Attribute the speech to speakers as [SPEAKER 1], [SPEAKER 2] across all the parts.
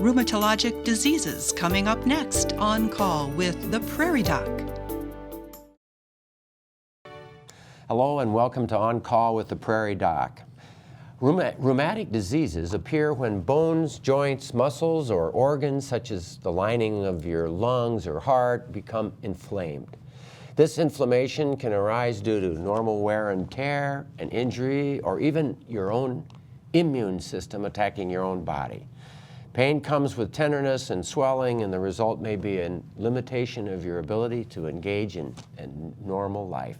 [SPEAKER 1] rheumatologic diseases coming up next on Call with the Prairie Doc.
[SPEAKER 2] Hello and welcome to On Call with the Prairie Doc. Rheumatic diseases appear when bones, joints, muscles, or organs such as the lining of your lungs or heart become inflamed. This inflammation can arise due to normal wear and tear, an injury, or even your own immune system attacking your own body. Pain comes with tenderness and swelling, and the result may be a limitation of your ability to engage in normal life.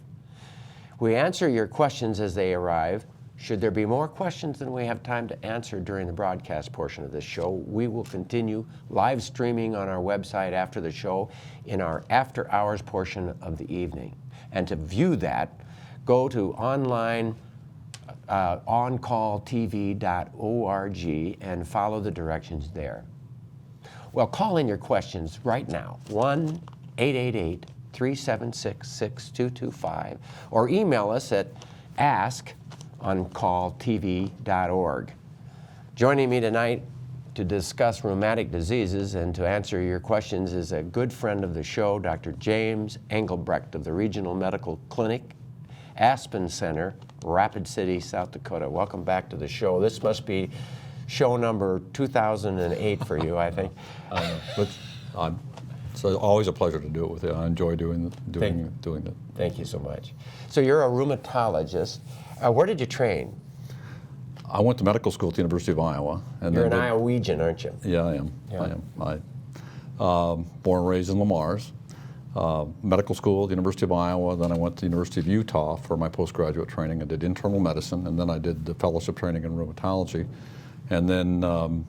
[SPEAKER 2] We answer your questions as they arrive. Should there be more questions than we have time to answer during the broadcast portion of this show, we will continue live streaming on our website after the show in our after hours portion of the evening. And to view that, go to online oncalltv.org and follow the directions there. Well, call in your questions right now, 1-888-376-6225, or email us at ask@oncalltv.org. Joining me tonight to discuss rheumatic diseases and to answer your questions is a good friend of the show, Dr. James Engelbrecht of the Regional Medical Clinic, Aspen Centre, Rapid City, South Dakota. Welcome back to the show. This must be show number 2008 for you, I think.
[SPEAKER 3] It's always a pleasure to do it with you. I enjoy doing it.
[SPEAKER 2] Thank you so much. So you're a rheumatologist. Where did you train?
[SPEAKER 3] I went to medical school at the University of Iowa. And
[SPEAKER 2] you're an Iowegian, aren't you?
[SPEAKER 3] Yeah, I am.
[SPEAKER 2] Yeah.
[SPEAKER 3] I am. Born and raised in Lamar's. Medical school at the University of Iowa. Then I went to the University of Utah for my postgraduate training. I did internal medicine, and then I did the fellowship training in rheumatology. And then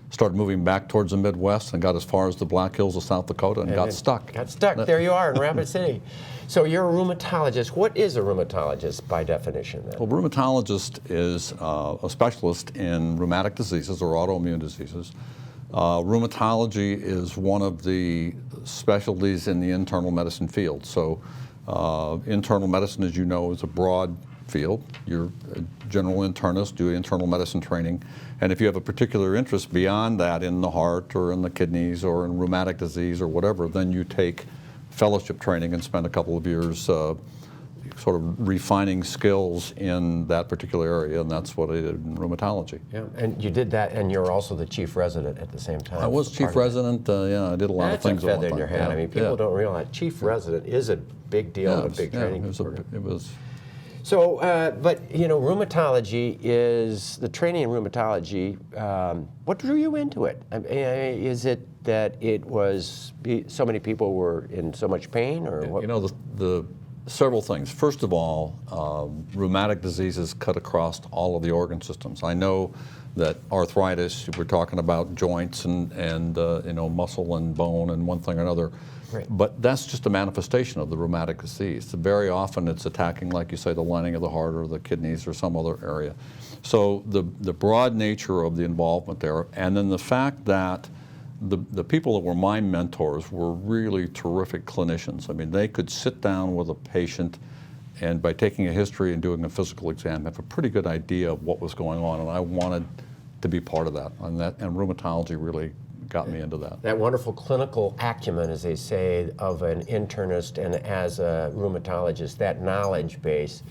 [SPEAKER 3] started moving back towards the Midwest and got as far as the Black Hills of South Dakota and got stuck.
[SPEAKER 2] Got stuck. There you are in Rapid City. So you're a rheumatologist. What is a rheumatologist by definition then?
[SPEAKER 3] Well, rheumatologist is a specialist in rheumatic diseases or autoimmune diseases. Rheumatology is one of the specialties in the internal medicine field. So internal medicine, as you know, is a broad field. You're a general internist, do internal medicine training, and if you have a particular interest beyond that in the heart or in the kidneys or in rheumatic disease or whatever, then you take fellowship training and spend a couple of years sort of refining skills in that particular area, and that's what I did in rheumatology.
[SPEAKER 2] Yeah, and you did that, and you're also the chief resident at the same time.
[SPEAKER 3] I was chief resident, yeah, I did a lot of things.
[SPEAKER 2] That's a feather in your hat. I mean, people don't realize chief resident is a big deal, a big training.
[SPEAKER 3] It was.
[SPEAKER 2] So, but you know, rheumatology is, the training in rheumatology, what drew you into it? I mean, is it that it was, so many people were in so much pain, or what?
[SPEAKER 3] You know, the several things. First of all, rheumatic diseases cut across all of the organ systems. I know that arthritis, we're talking about joints and you know, muscle and bone and one thing or another.
[SPEAKER 2] Right.
[SPEAKER 3] But that's just a manifestation of the rheumatic disease. Very often it's attacking, like you say, the lining of the heart or the kidneys or some other area. So the broad nature of the involvement there, and then the fact that the people that were my mentors were really terrific clinicians. I mean, they could sit down with a patient and by taking a history and doing a physical exam, have a pretty good idea of what was going on, and I wanted to be part of that. And rheumatology really got me into that.
[SPEAKER 2] That wonderful clinical acumen, as they say, of an internist and as a rheumatologist, that knowledge base.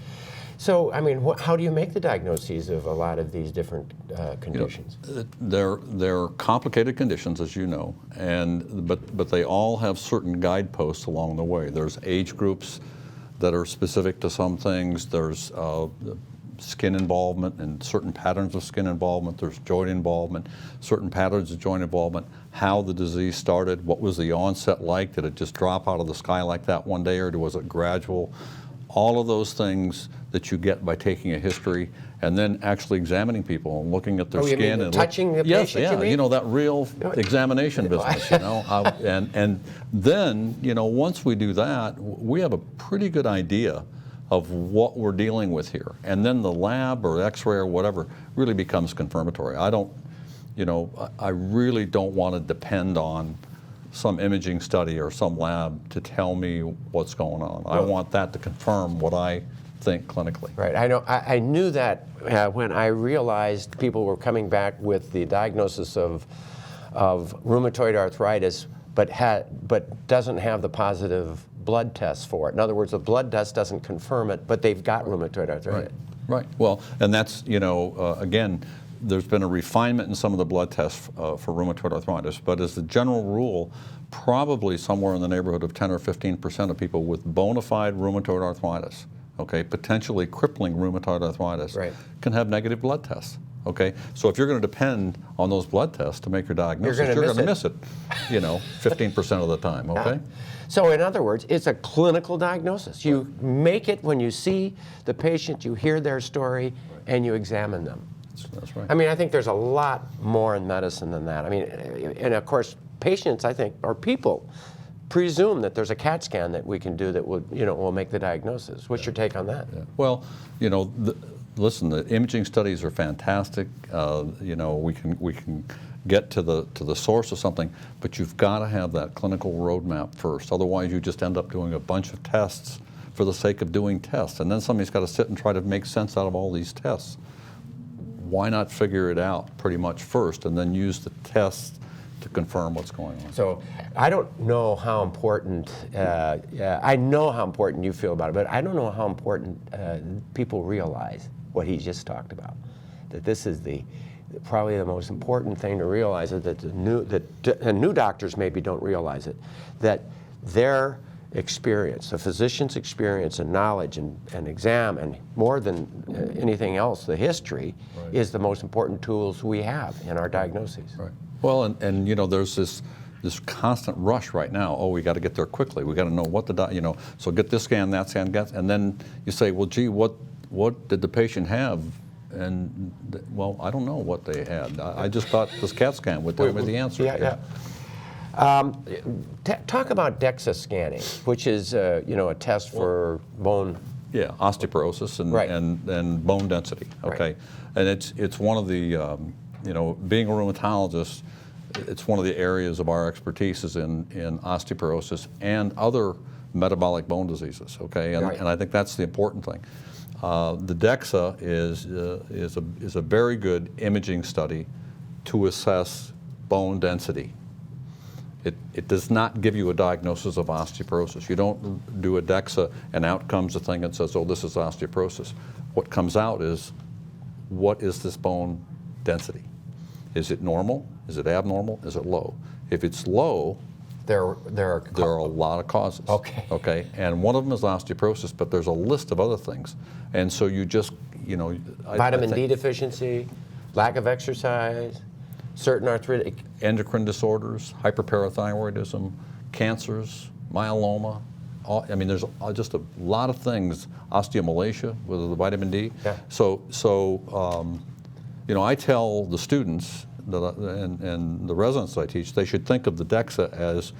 [SPEAKER 2] So, I mean, how do you make the diagnoses of a lot of these different conditions?
[SPEAKER 3] You know, they're complicated conditions, as you know, but they all have certain guideposts along the way. There's age groups that are specific to some things. There's skin involvement and certain patterns of skin involvement. There's joint involvement, certain patterns of joint involvement, how the disease started, what was the onset like? Did it just drop out of the sky like that one day, or was it gradual? All of those things that you get by taking a history and then actually examining people and looking at their skin and
[SPEAKER 2] touching the patient.
[SPEAKER 3] Yes, you know, that real examination business, you know. And then, you know, once we do that, we have a pretty good idea of what we're dealing with here. And then the lab or X-ray or whatever really becomes confirmatory. I really don't want to depend on some imaging study or some lab to tell me what's going on. I want that to confirm what I think clinically.
[SPEAKER 2] Right. I know. I knew that when I realized people were coming back with the diagnosis of of rheumatoid arthritis, but doesn't have the positive blood tests for it. In other words, the blood test doesn't confirm it, but they've got rheumatoid arthritis.
[SPEAKER 3] Right. Well, and that's, again, there's been a refinement in some of the blood tests for rheumatoid arthritis, but as a general rule, probably somewhere in the neighborhood of 10 or 15% of people with bona fide rheumatoid arthritis, okay, potentially crippling rheumatoid arthritis, can have negative blood tests. Okay, so if you're going to depend on those blood tests to make your diagnosis, you're going to miss it, 15% of the time, okay?
[SPEAKER 2] Yeah. So in other words, it's a clinical diagnosis. You make it when you see the patient, you hear their story, and you examine them.
[SPEAKER 3] That's right.
[SPEAKER 2] I mean, I think there's a lot more in medicine than that. I mean, and of course, patients, I think, or people, presume that there's a CAT scan that we can do that will make the diagnosis. What's your take on that?
[SPEAKER 3] Yeah. Well, listen, the imaging studies are fantastic. We can get to the source of something, but you've got to have that clinical roadmap first. Otherwise, you just end up doing a bunch of tests for the sake of doing tests, and then somebody's got to sit and try to make sense out of all these tests. Why not figure it out pretty much first, and then use the tests to confirm what's going on?
[SPEAKER 2] So I don't know how important, I know how important you feel about it, but I don't know how important people realize what he just talked about. That this is probably the most important thing to realize, is that new doctors maybe don't realize it, that their experience, the physician's experience and knowledge and exam, and more than anything else, the history, is the most important tools we have in our diagnoses.
[SPEAKER 3] Right. Well, and there's this constant rush right now. Oh, we got to get there quickly. We got to know what so get this scan, that scan, and then you say, well, gee, what did the patient have? And well, I don't know what they had. I just thought this CAT scan would tell me the answer.
[SPEAKER 2] Yeah. Talk about DEXA scanning, which is a test for bone.
[SPEAKER 3] Yeah, osteoporosis and bone density. Okay, and it's one of the being a rheumatologist, it's one of the areas of our expertise is in osteoporosis and other metabolic bone diseases. Okay, and I think that's the important thing. The DEXA is a very good imaging study to assess bone density. It does not give you a diagnosis of osteoporosis. You don't do a DEXA and out comes a thing that says, oh, this is osteoporosis. What comes out is, what is this bone density? Is it normal? Is it abnormal? Is it low? If it's low, there are a lot of causes. Okay. And one of them is osteoporosis, but there's a list of other things. And so you just,
[SPEAKER 2] vitamin D deficiency, lack of exercise, certain arthritic,
[SPEAKER 3] endocrine disorders, hyperparathyroidism, cancers, myeloma. There's just a lot of things. Osteomalacia with the vitamin D. Yeah. So I tell the students and the residents that I teach, they should think of the DEXA as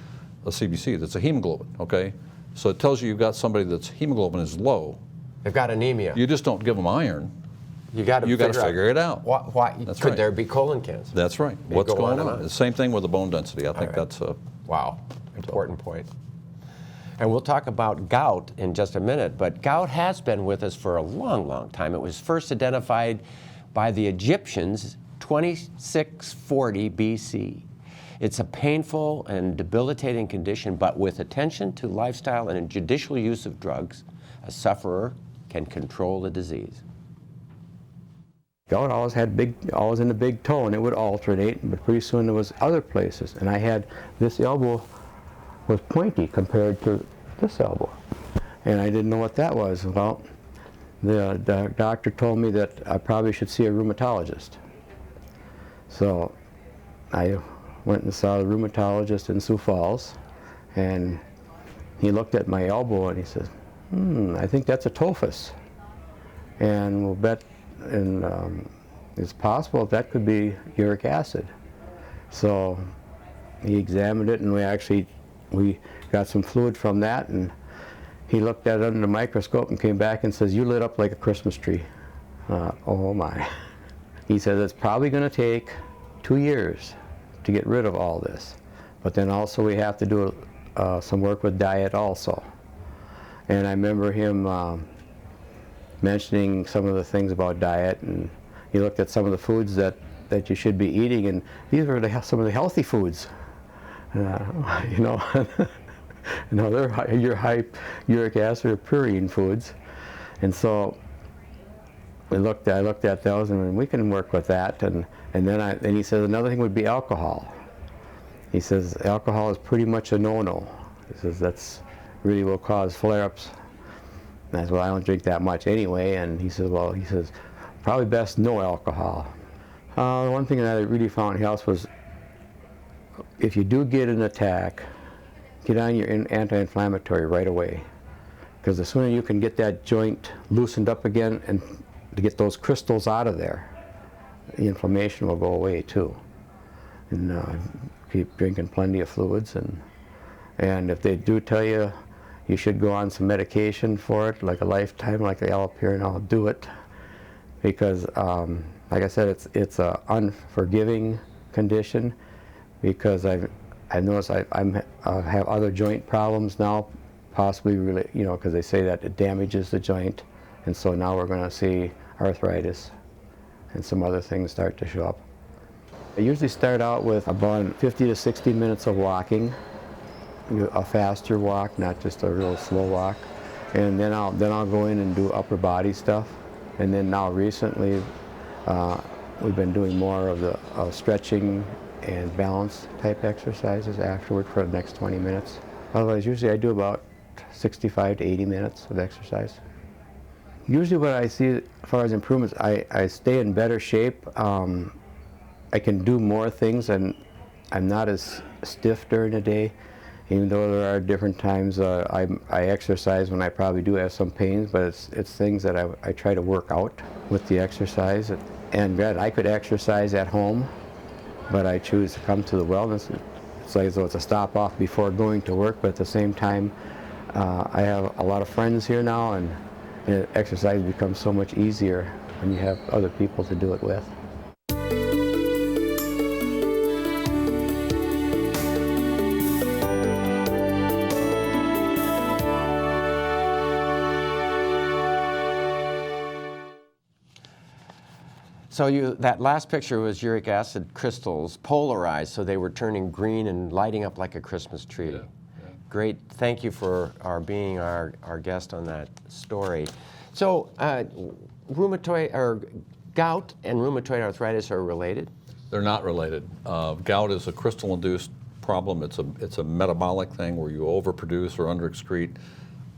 [SPEAKER 3] a CBC. That's a hemoglobin. Okay. So it tells you you've got somebody that's hemoglobin is low.
[SPEAKER 2] They've got anemia.
[SPEAKER 3] You just don't give them iron.
[SPEAKER 2] You got to
[SPEAKER 3] figure it out.
[SPEAKER 2] Why could there be colon cancer?
[SPEAKER 3] That's right. What's going on? The same thing with the bone density. I think that's a
[SPEAKER 2] important point. And we'll talk about gout in just a minute, but gout has been with us for a long, long time. It was first identified by the Egyptians 2640 BC. It's a painful and debilitating condition, but with attention to lifestyle and judicial use of drugs, a sufferer can control the disease.
[SPEAKER 4] Gout always in the big toe, and it would alternate, but pretty soon there was other places. And I had, this elbow was pointy compared to this elbow. And I didn't know what that was. Well, the doctor told me that I probably should see a rheumatologist. So I went and saw a rheumatologist in Sioux Falls, and he looked at my elbow and he said, I think that's a tophus. And we'll bet, and it's possible that could be uric acid. So he examined it, and we got some fluid from that, and he looked at it under the microscope and came back and says, you lit up like a Christmas tree. Oh my. He says it's probably going to take 2 years to get rid of all this. But then also we have to do some work with diet also. And I remember him mentioning some of the things about diet, and he looked at some of the foods that that you should be eating, and these were some of the healthy foods. You know, they're your high uric acid or purine foods, and so I looked at those, and we can work with that. And then he says another thing would be alcohol. He says alcohol is pretty much a no-no. He says that's really will cause flare-ups. And I said, well, I don't drink that much anyway. And he says, well, probably best no alcohol. One thing that I really found helps was if you do get an attack, get on your anti-inflammatory right away. Because the sooner you can get that joint loosened up again and to get those crystals out of there, the inflammation will go away too. And keep drinking plenty of fluids. And if they do tell you you should go on some medication for it, like a lifetime, like the allopurinol, do it. Because, like I said, it's an unforgiving condition. Because I've noticed I have other joint problems now, possibly really, you know, because they say that it damages the joint, and so now we're going to see arthritis and some other things start to show up. I usually start out with about 50 to 60 minutes of walking, a faster walk, not just a real slow walk, and then I'll go in and do upper body stuff, and then now recently we've been doing more of the stretching and balance type exercises afterward for the next 20 minutes. Otherwise, usually I do about 65 to 80 minutes of exercise. Usually what I see as far as improvements, I stay in better shape. I can do more things, and I'm not as stiff during the day, even though there are different times I exercise when I probably do have some pains, but it's things that I try to work out with the exercise. And I could exercise at home, but I choose to come to the wellness. It's like as though it's a stop off before going to work, but at the same time, I have a lot of friends here now, and exercise becomes so much easier when you have other people to do it with.
[SPEAKER 2] So that last picture was uric acid crystals polarized, so they were turning green and lighting up like a Christmas tree. Yeah. Great. Thank you for being our guest on that story. So rheumatoid or gout and rheumatoid arthritis are related?
[SPEAKER 3] They're not related. Gout is a crystal-induced problem. It's a metabolic thing where you overproduce or underexcrete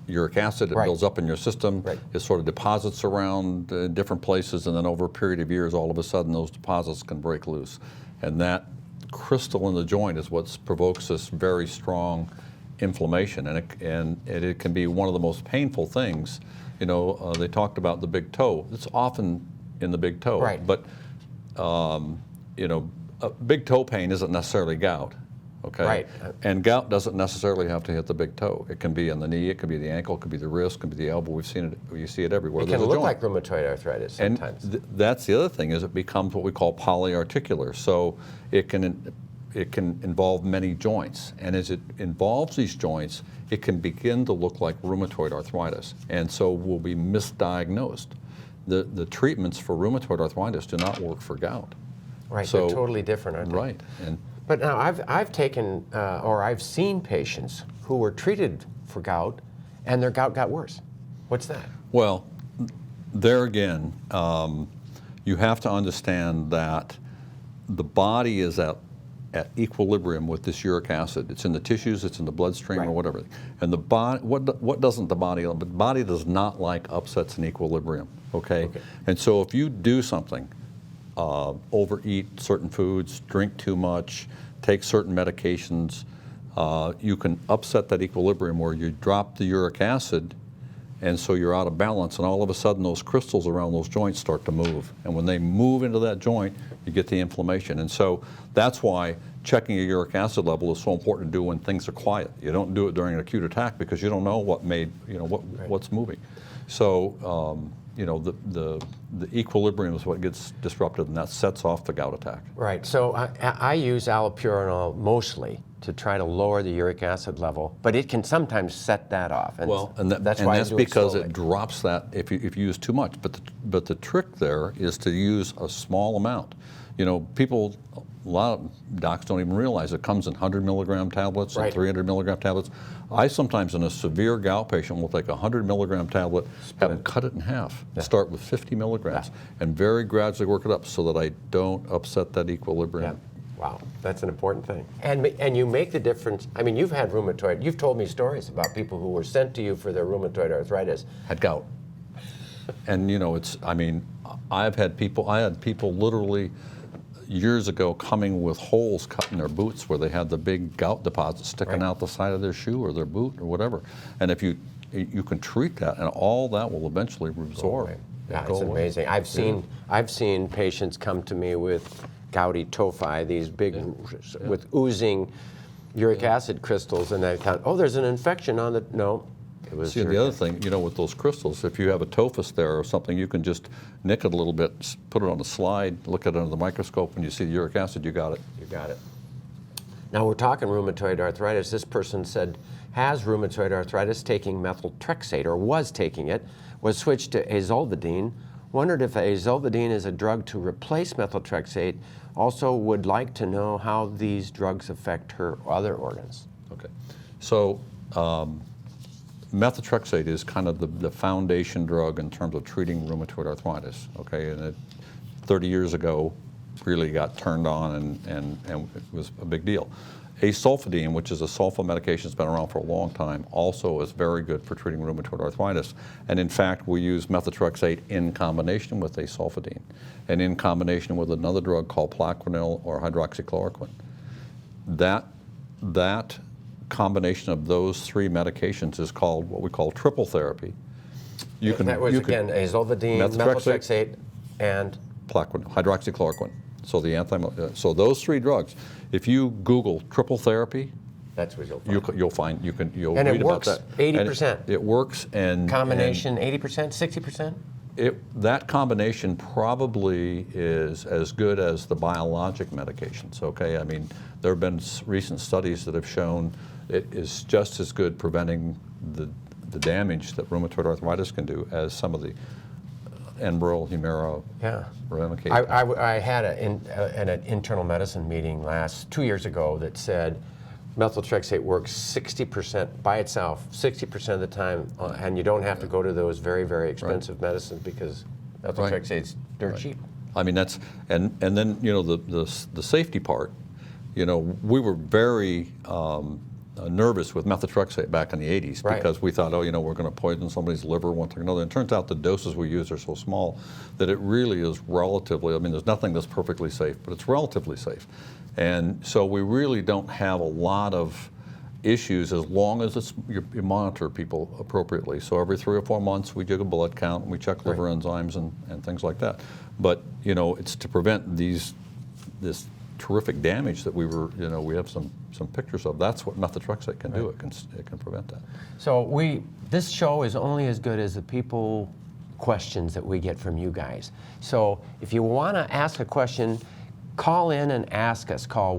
[SPEAKER 3] uric acid. It builds up in your system. It sort of deposits around different places, and then over a period of years, all of a sudden, those deposits can break loose. And that crystal in the joint is what provokes this very strong inflammation, and it can be one of the most painful things. You know, they talked about the big toe. It's often in the big toe. But, you know, big toe pain isn't necessarily gout. Okay. And gout doesn't necessarily have to hit the big toe. It can be in the knee, it could be the ankle, it could be the wrist, it could be the elbow. We've seen it. You see it everywhere.
[SPEAKER 2] It can look like rheumatoid arthritis sometimes.
[SPEAKER 3] And that's the other thing, is it becomes what we call polyarticular. So it can involve many joints, and as it involves these joints, it can begin to look like rheumatoid arthritis, and so will be misdiagnosed. The treatments for rheumatoid arthritis do not work for gout.
[SPEAKER 2] So, they're totally different, aren't they? But now I've taken or I've seen patients who were treated for gout, and their gout got worse. What's that?
[SPEAKER 3] Well, there again, you have to understand that the body is at equilibrium with this uric acid. It's in the tissues, it's in the bloodstream, or whatever. And the body, what doesn't the body like? The body does not like upsets in equilibrium. Okay. And so if you do something, overeat certain foods, drink too much, take certain medications, you can upset that equilibrium where you drop the uric acid, and so you're out of balance, and all of a sudden those crystals around those joints start to move. And when they move into that joint, you get the inflammation. And so that's why checking your uric acid level is so important to do when things are quiet. You don't do it during an acute attack because you don't know what made, what's moving. So, the equilibrium is what gets disrupted, and that sets off the gout attack.
[SPEAKER 2] Right. So I use allopurinol mostly to try to lower the uric acid level, but it can sometimes set that off. And that's
[SPEAKER 3] because it drops that if you use too much. But the trick there is to use a small amount. you know, people, a lot of docs don't even realize it comes in 100 milligram tablets and 300 milligram tablets. I sometimes, in a severe gout patient, will take a 100 milligram tablet, have them cut it in half, start with 50 milligrams, and very gradually work it up so that I don't upset that equilibrium.
[SPEAKER 2] Wow, that's an important thing. And you make the difference. I mean, you've had rheumatoid. You've told me stories about people who were sent to you for their rheumatoid arthritis.
[SPEAKER 3] Had gout. And you know, I mean, I had people literally years ago coming with holes cut in their boots where they had the big gout deposits sticking out the side of their shoe or their boot or whatever. And if you can treat that, and all that will eventually resorb.
[SPEAKER 2] Yeah, it's amazing. I've seen patients come to me with gouty tophi, these big with oozing uric acid crystals, and I thought, oh, there's an infection on the It was
[SPEAKER 3] See, the other thing, you know, with those crystals, if you have a tophus there or something, you can just nick it a little bit, put it on a slide, look at it under the microscope, and you see the uric acid, you got it.
[SPEAKER 2] You got it. Now we're talking rheumatoid arthritis. This person said, has rheumatoid arthritis, taking methotrexate, or was taking it, was switched to azolvedine, wondered if azolvedine is a drug to replace methotrexate, also would like to know how these drugs affect her other organs.
[SPEAKER 3] Okay. So, methotrexate is kind of the foundation drug in terms of treating rheumatoid arthritis, okay? And 30 years ago, really got turned on and it was a big deal. Asulfidine, which is a sulfa medication that's been around for a long time, also is very good for treating rheumatoid arthritis. And in fact, we use methotrexate in combination with asulfidine and in combination with another drug called Plaquenil or hydroxychloroquine. That combination of those three medications is called what we call triple therapy.
[SPEAKER 2] That was, again, azolvedine, methotrexate, and
[SPEAKER 3] Plaquenil, hydroxychloroquine. So so those three drugs, if you Google triple therapy,
[SPEAKER 2] that's what
[SPEAKER 3] you'll find. You'll
[SPEAKER 2] and
[SPEAKER 3] read
[SPEAKER 2] it works
[SPEAKER 3] about that.
[SPEAKER 2] 80%.
[SPEAKER 3] It works and
[SPEAKER 2] combination 80%, 60%.
[SPEAKER 3] That combination probably is as good as the biologic medications. Okay, I mean there have been recent studies that have shown it is just as good preventing the damage that rheumatoid arthritis can do as some of the Enbrel, Humira, Remicade.
[SPEAKER 2] I had an internal medicine meeting 2 years ago that said methotrexate works 60% by itself, 60% of the time, and you don't have to go to those very, very expensive medicines because methotrexate's dirt cheap.
[SPEAKER 3] I mean that's and then you know the safety part. You know, we were very nervous with methotrexate back in the 80s because we thought, oh, you know, we're going to poison somebody's liver one thing or another. And it turns out the doses we use are so small that it really is relatively, I mean, there's nothing that's perfectly safe, but it's relatively safe. And so we really don't have a lot of issues as long as you monitor people appropriately. So every 3 or 4 months we do a blood count and we check liver enzymes and things like that. But, you know, it's to prevent this terrific damage that we have some pictures of. That's what methotrexate can do. It can prevent that.
[SPEAKER 2] So this show is only as good as the questions that we get from you guys. So if you want to ask a question, call in and ask us. Call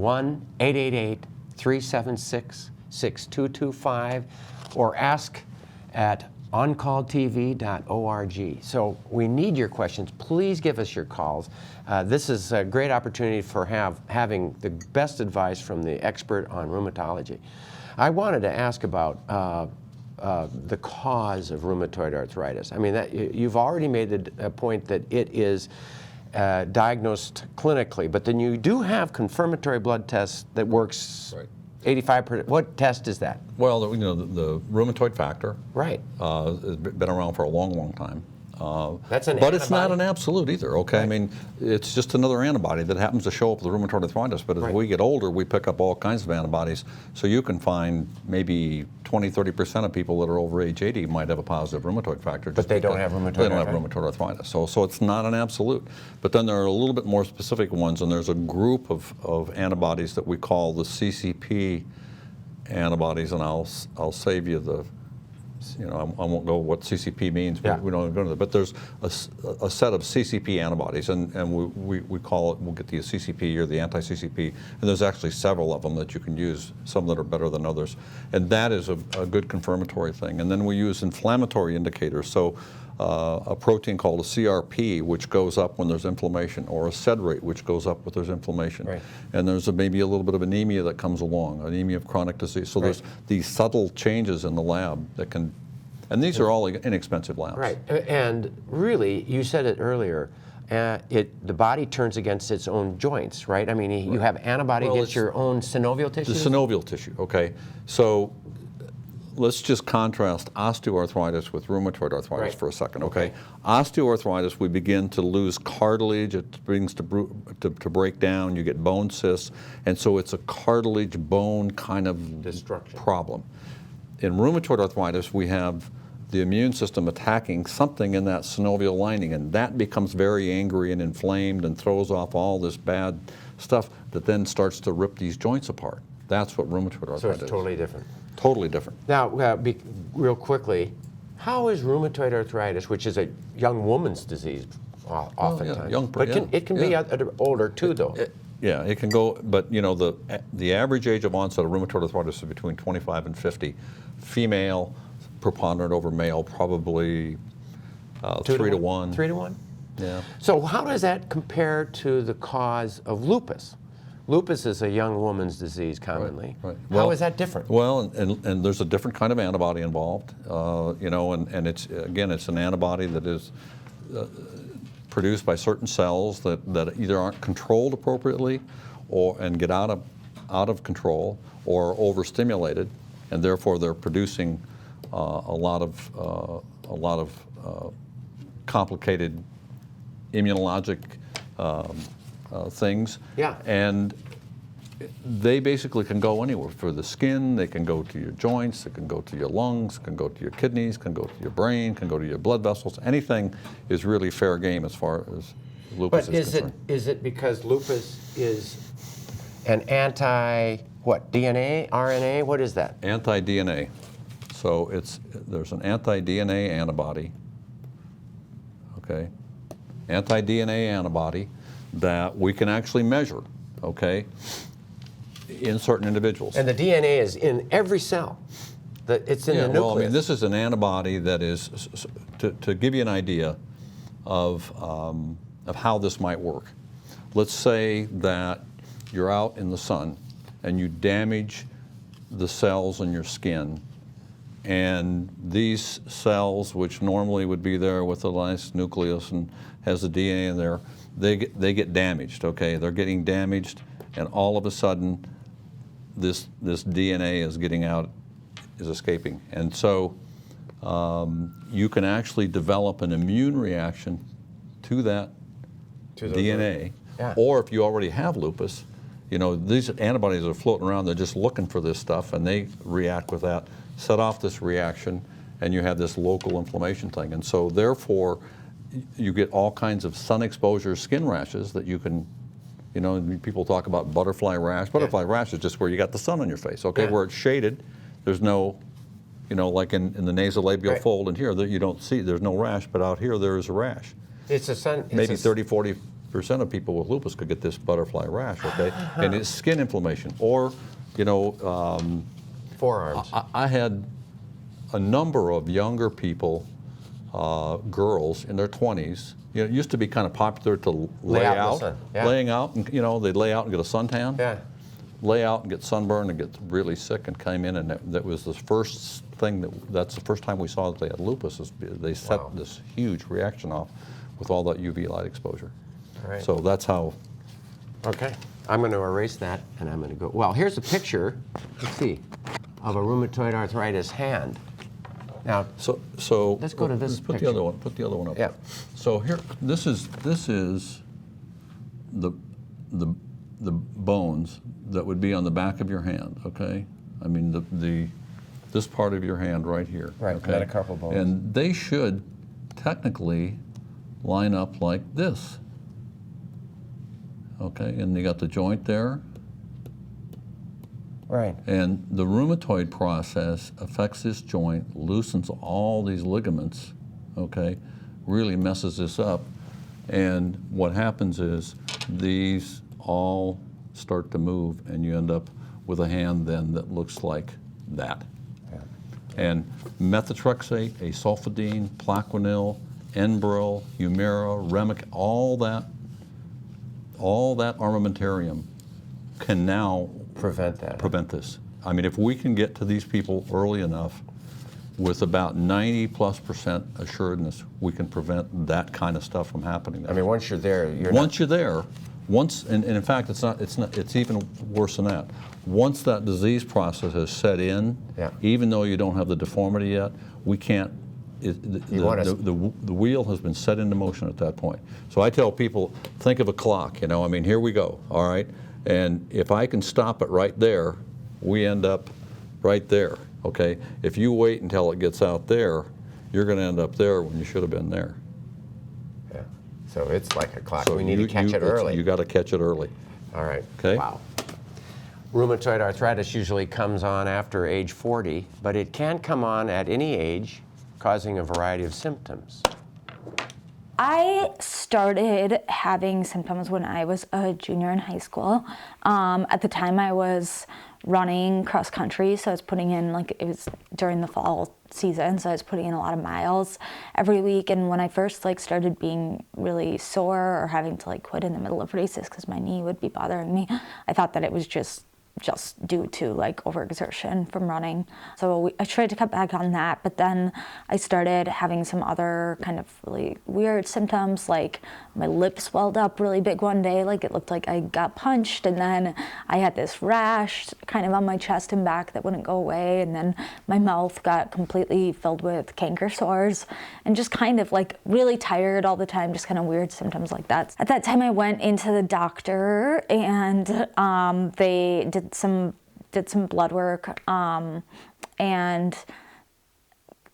[SPEAKER 2] 1-888-376-6225 or ask at oncalltv.org. So we need your questions. Please give us your calls. This is a great opportunity for having the best advice from the expert on rheumatology. I wanted to ask about the cause of rheumatoid arthritis. I mean, you've already made a point that it is diagnosed clinically, but then you do have confirmatory blood tests that works 85%. What test is that?
[SPEAKER 3] Well, you know, the rheumatoid factor.
[SPEAKER 2] Right.
[SPEAKER 3] Has been around for a long, long time.
[SPEAKER 2] That's an
[SPEAKER 3] but it's not an absolute either, okay? I mean, it's just another antibody that happens to show up with rheumatoid arthritis, but as we get older, we pick up all kinds of antibodies, so you can find maybe 20-30% of people that are over age 80 might have a positive rheumatoid factor.
[SPEAKER 2] But they don't have rheumatoid arthritis.
[SPEAKER 3] They don't have rheumatoid arthritis, so it's not an absolute. But then there are a little bit more specific ones, and there's a group of antibodies that we call the CCP antibodies, and I'll save you the, you know, I won't go what CCP means, but we don't go into that. But there's a set of CCP antibodies, and we call it, we'll get the CCP or the anti-CCP, and there's actually several of them that you can use, some that are better than others. And that is a good confirmatory thing. And then we use inflammatory indicators. So a protein called a CRP, which goes up when there's inflammation, or a SED rate, which goes up when there's inflammation.
[SPEAKER 2] Right.
[SPEAKER 3] And there's maybe a little bit of anemia that comes along, anemia of chronic disease. So there's these subtle changes in the lab that can, and these are all inexpensive labs.
[SPEAKER 2] Right, and really, you said it earlier, the body turns against its own joints, right? I mean, you have antibody against your own synovial tissue?
[SPEAKER 3] The synovial tissue, okay. So let's just contrast osteoarthritis with rheumatoid arthritis for a second, okay? Osteoarthritis, we begin to lose cartilage, it begins to break down, you get bone cysts, and so it's a cartilage bone kind of
[SPEAKER 2] destruction
[SPEAKER 3] problem. In rheumatoid arthritis, we have the immune system attacking something in that synovial lining, and that becomes very angry and inflamed and throws off all this bad stuff that then starts to rip these joints apart. That's what rheumatoid arthritis is.
[SPEAKER 2] So it's totally different.
[SPEAKER 3] Totally different.
[SPEAKER 2] Now, real quickly, how is rheumatoid arthritis, which is a young woman's disease oftentimes, but it can be older too, though?
[SPEAKER 3] Yeah, it can go, but you know, the average age of onset of rheumatoid arthritis is between 25 and 50. Female, preponderant over male, probably 3 to 1.
[SPEAKER 2] 3 to 1?
[SPEAKER 3] Yeah.
[SPEAKER 2] So how does that compare to the cause of lupus? Lupus is a young woman's disease commonly.
[SPEAKER 3] Right.
[SPEAKER 2] How is that different?
[SPEAKER 3] Well, and there's a different kind of antibody involved, you know, and it's, again, it's an antibody that is produced by certain cells that either aren't controlled appropriately and get out of control, or overstimulated, and therefore they're producing a lot of complicated immunologic things.
[SPEAKER 2] Yeah.
[SPEAKER 3] And they basically can go anywhere. For the skin, they can go to your joints, they can go to your lungs, can go to your kidneys, can go to your brain, can go to your blood vessels. Anything is really fair game as far as lupus is concerned.
[SPEAKER 2] But is it because lupus is an what, DNA, RNA? What is that?
[SPEAKER 3] Anti-DNA. So there's an anti-DNA antibody, okay? Anti-DNA antibody that we can actually measure, okay, in certain individuals.
[SPEAKER 2] And the DNA is in every cell. It's in the nucleus.
[SPEAKER 3] Well, I mean, this is an antibody that is, to give you an idea of how this might work. Let's say that you're out in the sun and you damage the cells in your skin, and these cells, which normally would be there with a nice nucleus and has the DNA in there, they get damaged, okay? They're getting damaged, and all of a sudden, this DNA is escaping. And so you can actually develop an immune reaction to that DNA.
[SPEAKER 2] Yeah.
[SPEAKER 3] Or if you already have lupus, you know, these antibodies are floating around, they're just looking for this stuff, and they react with that, set off this reaction, and you have this local inflammation thing. And so therefore, you get all kinds of sun exposure skin rashes that you can, you know, people talk about butterfly rash. Butterfly rash is just where you got the sun on your face, okay? Where it's shaded, there's no, you know, like in the nasolabial fold in here, that you don't see, there's no rash, but out here there is a rash.
[SPEAKER 2] It's a sun.
[SPEAKER 3] Maybe 30–40% of people with lupus could get this butterfly rash, okay? And it's skin inflammation. Or, you know,
[SPEAKER 2] forearms.
[SPEAKER 3] I had a number of younger people, girls in their 20s. You know, it used to be kind of popular to lay out,
[SPEAKER 2] in the sun. Yeah.
[SPEAKER 3] laying out, and you know, they'd lay out and get a suntan.
[SPEAKER 2] Yeah.
[SPEAKER 3] Lay out and get sunburned and get really sick and came in, and that was the first thing that's the first time we saw that they had lupus. They set this huge reaction off with all that UV light exposure.
[SPEAKER 2] All right.
[SPEAKER 3] So that's how.
[SPEAKER 2] Okay. I'm going to erase that, and I'm going to go. Well, here's a picture. Let's see, of a rheumatoid arthritis hand. Now,
[SPEAKER 3] So
[SPEAKER 2] let's go to this
[SPEAKER 3] Put
[SPEAKER 2] picture.
[SPEAKER 3] the other one. Put the other one up.
[SPEAKER 2] Yeah.
[SPEAKER 3] So here, this is the bones that would be on the back of your hand. Okay. I mean this part of your hand right here.
[SPEAKER 2] Right.
[SPEAKER 3] Okay?
[SPEAKER 2] Metacarpal bones.
[SPEAKER 3] And they should technically line up like this. Okay. And you got the joint there.
[SPEAKER 2] right.
[SPEAKER 3] And the rheumatoid process affects this joint, loosens all these ligaments, okay, really messes this up. And what happens is these all start to move, and you end up with a hand then that looks like that.
[SPEAKER 2] Yeah.
[SPEAKER 3] And methotrexate, asulfidine, Plaquenil, Enbrel, Humira, Remic, all that armamentarium can now
[SPEAKER 2] Prevent that.
[SPEAKER 3] prevent this. I mean, if we can get to these people early enough with about 90+% assuredness, we can prevent that kind of stuff from happening.
[SPEAKER 2] I mean, once you're there,
[SPEAKER 3] and in fact, it's even worse than that. Once that disease process has set in, even though you don't have the deformity yet, we can't. The wheel has been set into motion at that point. So I tell people, think of a clock. I mean, here we go. All right, and if I can stop it right there, we end up right there. Okay. If you wait until it gets out there, you're going to end up there when you should have been there.
[SPEAKER 2] Yeah. So it's like a clock. So we need to catch it early.
[SPEAKER 3] You got to catch it early.
[SPEAKER 2] All right.
[SPEAKER 3] Okay.
[SPEAKER 2] Wow. Rheumatoid arthritis usually comes on after age 40, but it can come on at any age, causing a variety of symptoms.
[SPEAKER 5] I started having symptoms when I was a junior in high school. At the time I was running cross country, so I was putting in, it was during the fall season, so I was putting in a lot of miles every week. And when I first started being really sore or having to quit in the middle of races because my knee would be bothering me, I thought that it was just due to overexertion from running. So I tried to cut back on that, but then I started having some other kind of really weird symptoms, like my lip swelled up really big one day, it looked like I got punched, and then I had this rash kind of on my chest and back that wouldn't go away, and then my mouth got completely filled with canker sores, and just kind of really tired all the time, just kind of weird symptoms like that. At that time I went into the doctor, and they did some blood work and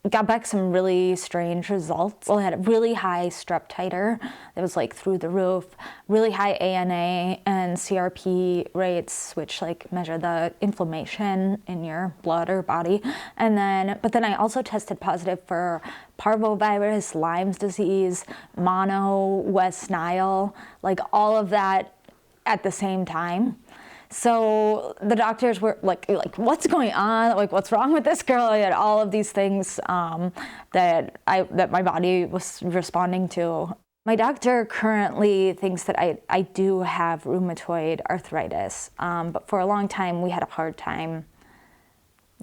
[SPEAKER 5] got back some really strange results. Well, I had a really high strep titer that was through the roof, really high ANA and CRP rates, which measure the inflammation in your blood or body. But then I also tested positive for parvovirus, Lyme's disease, mono, West Nile, all of that at the same time. So the doctors were like, what's going on? What's wrong with this girl? I had all of these things that my body was responding to. My doctor currently thinks that I do have rheumatoid arthritis, but for a long time we had a hard time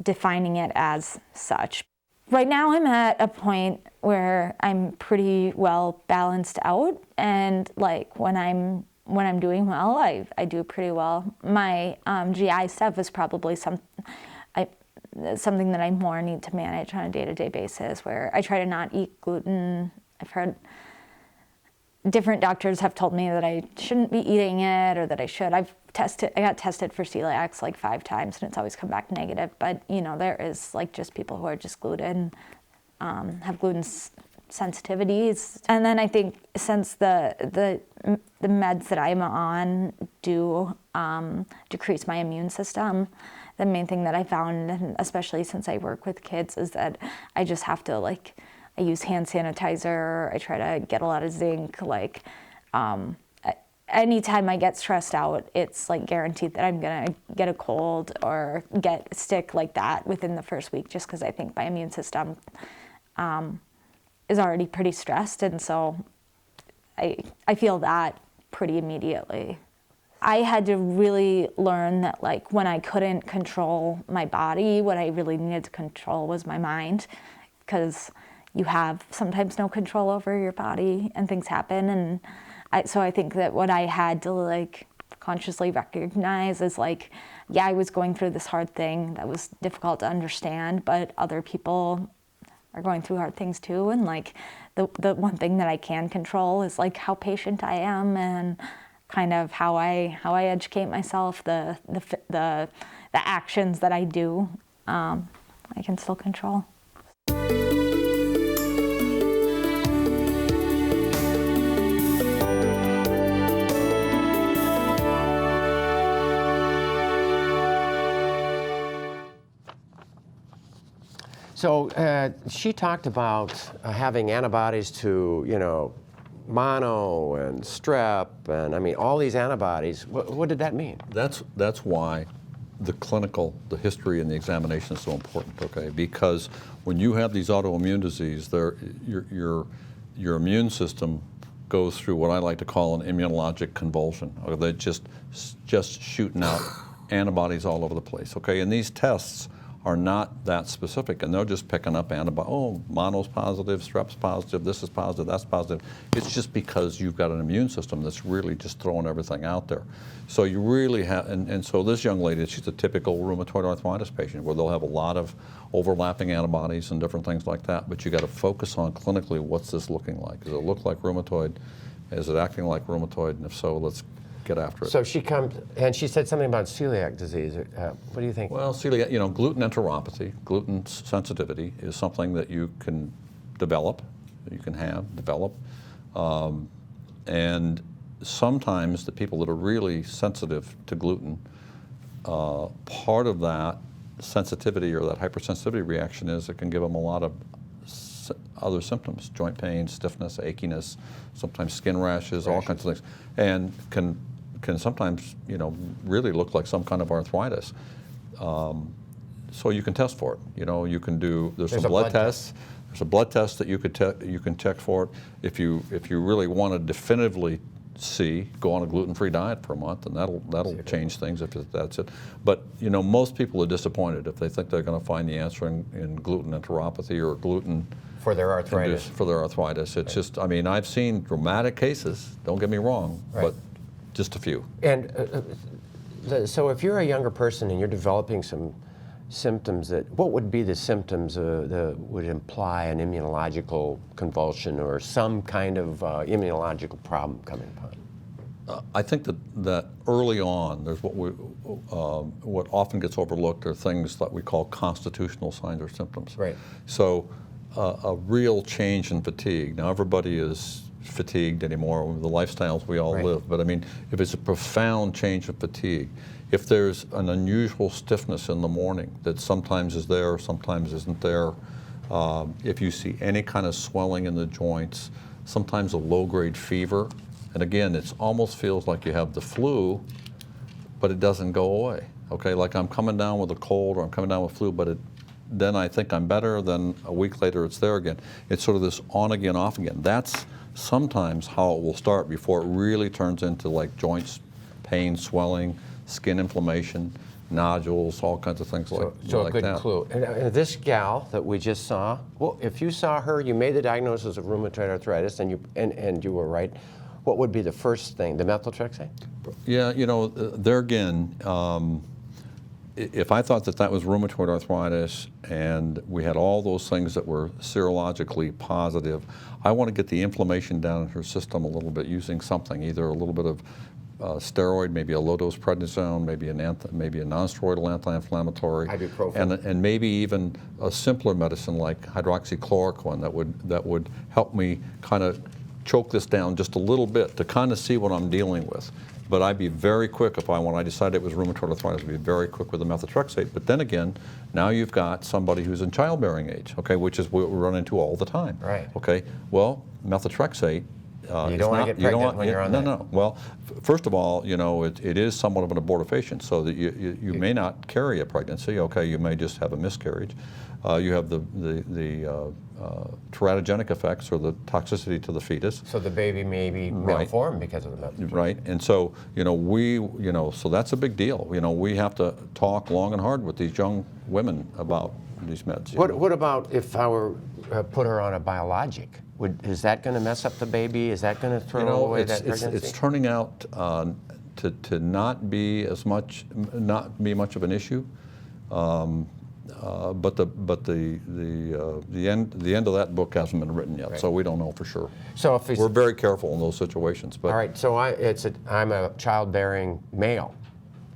[SPEAKER 5] defining it as such. Right now I'm at a point where I'm pretty well balanced out, and when I'm doing well, I do pretty well. My GI stuff is probably something that I more need to manage on a day-to-day basis, where I try to not eat gluten. I've heard different doctors have told me that I shouldn't be eating it, or that I should. I got tested for celiac 5 times, and it's always come back negative. But there is just people who are just gluten, have gluten sensitivities. And then I think since the meds that I'm on do decrease my immune system, the main thing that I found, and especially since I work with kids, is that I just have to I use hand sanitizer. I try to get a lot of zinc. Anytime I get stressed out, it's guaranteed that I'm gonna get a cold or get sick like that within the first week, just because I think my immune system is already pretty stressed, and so I feel that pretty immediately. I had to really learn that when I couldn't control my body, what I really needed to control was my mind, because you have sometimes no control over your body and things happen. And so I think that what I had to consciously recognize is I was going through this hard thing that was difficult to understand, but other people are going through hard things too, and the one thing that I can control is how patient I am, and kind of how I educate myself, the actions that I do, I can still control.
[SPEAKER 2] So she talked about having antibodies to, mono and strep, and all these antibodies. What did that mean?
[SPEAKER 3] That's why the history and the examination is so important, okay? Because when you have these autoimmune disease, your immune system goes through what I like to call an immunologic convulsion. Or they're just shooting out antibodies all over the place. Okay, and these tests are not that specific, and they're just picking up antibodies. Oh, mono's positive, strep's positive, this is positive, that's positive. It's just because you've got an immune system that's really just throwing everything out there. So you really have, and so this young lady, she's a typical rheumatoid arthritis patient where they'll have a lot of overlapping antibodies and different things like that, but you got to focus on clinically what's this looking like. Does it look like rheumatoid? Is it acting like rheumatoid? And if so, let's get after it.
[SPEAKER 2] So she comes, and she said something about celiac disease. What do you think?
[SPEAKER 3] Well, celiac, gluten enteropathy, gluten sensitivity is something that you can develop, and sometimes the people that are really sensitive to gluten, part of that sensitivity or that hypersensitivity reaction is it can give them a lot of other symptoms, joint pain, stiffness, achiness, sometimes skin rashes, all kinds of things, and can sometimes, really look like some kind of arthritis. So you can test for it. You can do. There's some blood tests. There's a blood test that you can check for it. If you really want to definitively see, go on a gluten-free diet for a month, and that'll change things if that's it. But most people are disappointed if they think they're going to find the answer in gluten enteropathy or gluten
[SPEAKER 2] for their arthritis.
[SPEAKER 3] It's just, I've seen dramatic cases. Don't get me wrong, but just a few.
[SPEAKER 2] And so if you're a younger person and you're developing some symptoms, what would be the symptoms that would imply an immunological convulsion or some kind of immunological problem coming upon?
[SPEAKER 3] I think that early on, there's what often gets overlooked are things that we call constitutional signs or symptoms.
[SPEAKER 2] Right.
[SPEAKER 3] So a real change in fatigue. Now everybody is fatigued anymore with the lifestyles we all live, but if it's a profound change of fatigue, if there's an unusual stiffness in the morning that sometimes is there, sometimes isn't there, if you see any kind of swelling in the joints, sometimes a low-grade fever, and again, it almost feels like you have the flu, but it doesn't go away. Okay, like I'm coming down with a cold or I'm coming down with flu, but then I think I'm better, then a week later it's there again. It's sort of this on again, off again. That's sometimes how it will start before it really turns into like joints, pain, swelling, skin inflammation, nodules, all kinds of things like that.
[SPEAKER 2] So a good clue. And this gal that we just saw, well, if you saw her, you made the diagnosis of rheumatoid arthritis, and you were right. What would be the first thing? The methotrexate?
[SPEAKER 3] Yeah, there again, if I thought that was rheumatoid arthritis and we had all those things that were serologically positive, I want to get the inflammation down in her system a little bit using something, either a little bit of steroid, maybe a low-dose prednisone, maybe a non-steroidal anti-inflammatory,
[SPEAKER 2] ibuprofen,
[SPEAKER 3] and maybe even a simpler medicine like hydroxychloroquine that would help me kind of choke this down just a little bit to kind of see what I'm dealing with. But I'd be very quick when I decided it was rheumatoid arthritis, I'd be very quick with the methotrexate. But then again, now you've got somebody who's in childbearing age, okay, which is what we run into all the time.
[SPEAKER 2] Right.
[SPEAKER 3] Okay. Well, methotrexate.
[SPEAKER 2] You don't want to get pregnant when you're on that.
[SPEAKER 3] No. Well, first of all, it is somewhat of an abortifacient, so that you may not carry a pregnancy. Okay, you may just have a miscarriage. You have the teratogenic effects or the toxicity to the fetus.
[SPEAKER 2] So the baby may be malformed because of the methotrexate.
[SPEAKER 3] Right, and so so that's a big deal. We have to talk long and hard with these young women about these meds.
[SPEAKER 2] What about if I were put her on a biologic? Is that going to mess up the baby? Is that going to throw away that pregnancy?
[SPEAKER 3] It's turning out to not be much of an issue. But the end of that book hasn't been written yet, so we don't know for sure.
[SPEAKER 2] So if
[SPEAKER 3] we're very careful in those situations. But
[SPEAKER 2] all right, so I'm a childbearing male.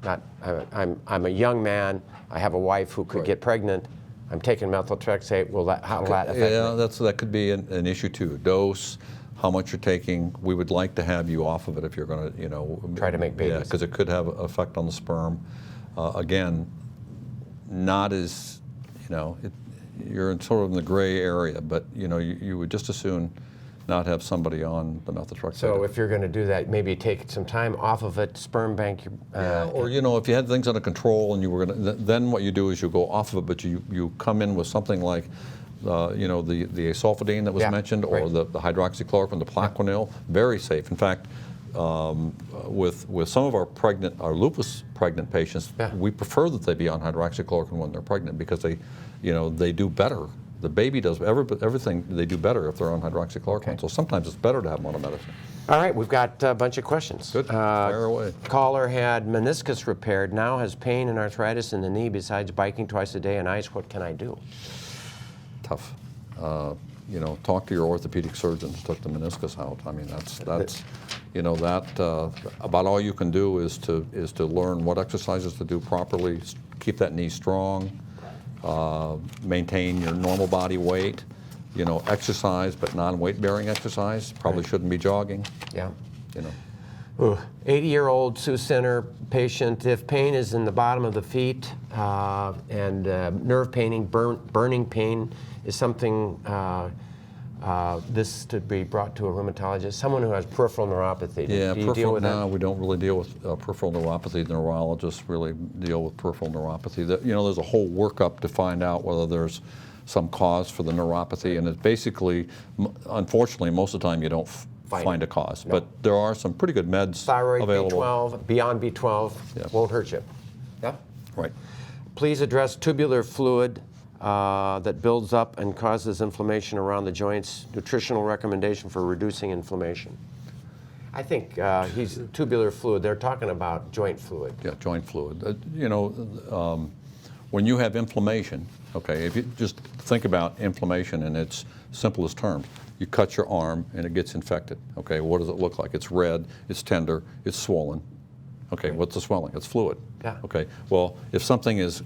[SPEAKER 2] I'm a young man. I have a wife who could get pregnant. I'm taking methotrexate. How will that affect me?
[SPEAKER 3] That could be an issue too. Dose, how much you're taking. We would like to have you off of it if you're going to,
[SPEAKER 2] try to make babies.
[SPEAKER 3] Yeah, because it could have an effect on the sperm. Again, not as, you're in sort of in the gray area, but you would just as soon not have somebody on the methotrexate.
[SPEAKER 2] So if you're going to do that, maybe take some time off of it, sperm bank.
[SPEAKER 3] Or if you had things under control and you were going to, then what you do is you go off of it, but you come in with something like you know, the asulfidine that was
[SPEAKER 2] Yeah,
[SPEAKER 3] mentioned, or
[SPEAKER 2] right.
[SPEAKER 3] the hydroxychloroquine, the Plaquenil, very safe. In fact, with some of our lupus pregnant patients,
[SPEAKER 2] Yeah.
[SPEAKER 3] we prefer that they be on hydroxychloroquine when they're pregnant because they, you know, they do better. The baby does everything they do better if they're on hydroxychloroquine.
[SPEAKER 2] Okay.
[SPEAKER 3] So sometimes it's better to have them on a medicine.
[SPEAKER 2] All right, we've got a bunch of questions.
[SPEAKER 3] Good. Fire away.
[SPEAKER 2] Caller had meniscus repaired, now has pain and arthritis in the knee besides biking twice a day and ice. What can I do?
[SPEAKER 3] Tough. You know, talk to your orthopedic surgeon who took the meniscus out. I mean, that's you know, that about all you can do is to learn what exercises to do properly, keep that knee strong, maintain your normal body weight. You know, exercise, but non-weight-bearing exercise. Probably shouldn't be jogging.
[SPEAKER 2] Yeah.
[SPEAKER 3] You know.
[SPEAKER 2] 80-year-old Sioux Center patient, if pain is in the bottom of the feet and nerve pain, burning pain is something this to be brought to a rheumatologist, someone who has peripheral neuropathy.
[SPEAKER 3] Yeah,
[SPEAKER 2] do you deal with that?
[SPEAKER 3] No, we don't really deal with peripheral neuropathy. The neurologists really deal with peripheral neuropathy. You know, there's a whole workup to find out whether there's some cause for the neuropathy, and it's basically, unfortunately, most of the time you don't find a cause.
[SPEAKER 2] No.
[SPEAKER 3] But there are some pretty good meds
[SPEAKER 2] Thyroid,
[SPEAKER 3] available.
[SPEAKER 2] B12, beyond B12
[SPEAKER 3] Yeah.
[SPEAKER 2] won't hurt you. Yeah.
[SPEAKER 3] Right.
[SPEAKER 2] Please address tubular fluid that builds up and causes inflammation around the joints. Nutritional recommendation for reducing inflammation. I think he's tubular fluid. They're talking about joint fluid.
[SPEAKER 3] Yeah, joint fluid. You know, when you have inflammation, okay, if you just think about inflammation in its simplest terms, you cut your arm and it gets infected. Okay, what does it look like? It's red, it's tender, it's swollen. Okay, what's the swelling? It's fluid.
[SPEAKER 2] Yeah.
[SPEAKER 3] Okay, well, if something is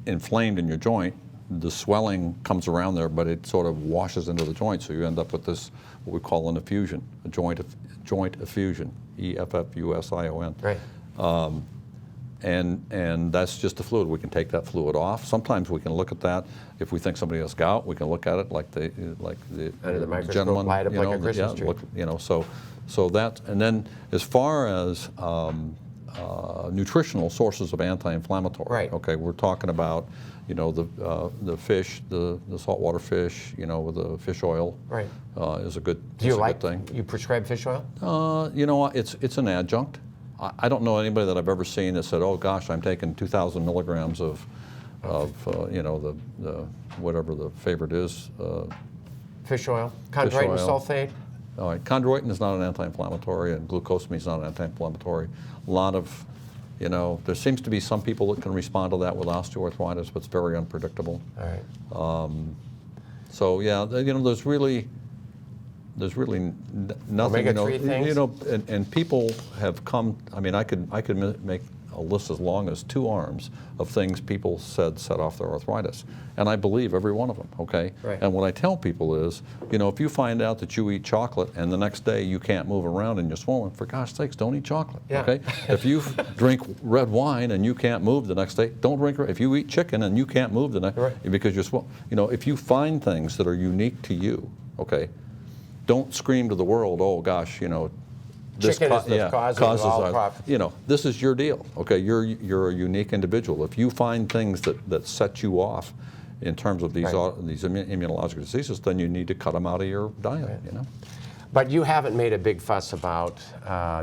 [SPEAKER 3] inflamed in your joint, the swelling comes around there, but it sort of washes into the joint, so you end up with this, what we call an effusion, a joint effusion, E-F-F-U-S-I-O-N.
[SPEAKER 2] Right.
[SPEAKER 3] And that's just the fluid. We can take that fluid off. Sometimes we can look at that. If we think somebody has gout, we can look at it like the
[SPEAKER 2] Under the microscope,
[SPEAKER 3] gentleman,
[SPEAKER 2] light up
[SPEAKER 3] you
[SPEAKER 2] like
[SPEAKER 3] know,
[SPEAKER 2] a Christmas
[SPEAKER 3] yeah,
[SPEAKER 2] tree.
[SPEAKER 3] look, you know, so that, and then as far as nutritional sources of anti-inflammatory,
[SPEAKER 2] Right.
[SPEAKER 3] okay, we're talking about, you know, the fish, the saltwater fish, you know, with the fish oil,
[SPEAKER 2] Right.
[SPEAKER 3] is a good,
[SPEAKER 2] Do you
[SPEAKER 3] is a
[SPEAKER 2] like,
[SPEAKER 3] good thing.
[SPEAKER 2] you prescribe fish oil?
[SPEAKER 3] You know, it's an adjunct. I don't know anybody that I've ever seen that said, "Oh gosh, I'm taking 2,000 milligrams of you know, the whatever the favorite is."
[SPEAKER 2] Fish oil? Chondroitin
[SPEAKER 3] oil.
[SPEAKER 2] sulfate?
[SPEAKER 3] All right, chondroitin is not an anti-inflammatory, and glucosamine is not an anti-inflammatory. A lot of, you know, there seems to be some people that can respond to that with osteoarthritis, but it's very unpredictable.
[SPEAKER 2] All right.
[SPEAKER 3] So yeah, you know, there's really nothing. You know,
[SPEAKER 2] Omega-3 things?
[SPEAKER 3] you know, and people have come. I mean, I could make a list as long as 2 arms of things people said set off their arthritis, and I believe every one of them. Okay.
[SPEAKER 2] Right.
[SPEAKER 3] And what I tell people is, you know, if you find out that you eat chocolate and the next day you can't move around and you're swollen, for gosh sakes, don't eat chocolate.
[SPEAKER 2] Yeah.
[SPEAKER 3] Okay. If you drink red wine and you can't move the next day, don't drink. If you eat chicken and you can't move the next,
[SPEAKER 2] Right.
[SPEAKER 3] because you're swollen. You know, if you find things that are unique to you, okay. Don't scream to the world, oh gosh, you know, this
[SPEAKER 2] Chicken is the cause of all problems.
[SPEAKER 3] you know, this is your deal. Okay, you're a unique individual. If you find things that set you off in terms of these
[SPEAKER 2] Right.
[SPEAKER 3] these immunological diseases, then you need to cut them out of your diet.
[SPEAKER 2] Right.
[SPEAKER 3] You know.
[SPEAKER 2] But you haven't made a big fuss about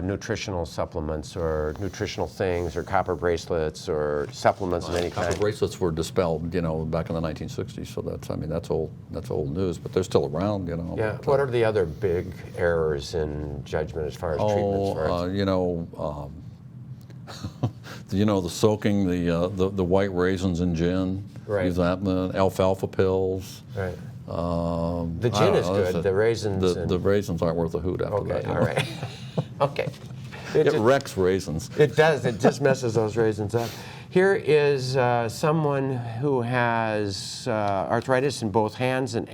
[SPEAKER 2] nutritional supplements or nutritional things or copper bracelets or supplements of any
[SPEAKER 3] Copper
[SPEAKER 2] kind.
[SPEAKER 3] bracelets were dispelled, you know, back in the 1960s. So that's old news. But they're still around, you know.
[SPEAKER 2] Yeah.
[SPEAKER 3] But,
[SPEAKER 2] What are the other big errors in judgment as far as treatments?
[SPEAKER 3] you know, you know, the soaking the white raisins in gin.
[SPEAKER 2] Right.
[SPEAKER 3] Use that. Alfalfa pills.
[SPEAKER 2] Right.
[SPEAKER 3] The
[SPEAKER 2] gin is good, the raisins
[SPEAKER 3] The raisins aren't worth a hoot after
[SPEAKER 2] Okay.
[SPEAKER 3] that. you
[SPEAKER 2] All
[SPEAKER 3] know.
[SPEAKER 2] right. Okay.
[SPEAKER 3] It wrecks raisins.
[SPEAKER 2] It does. It just messes those raisins up. Here is someone who has arthritis in both hands and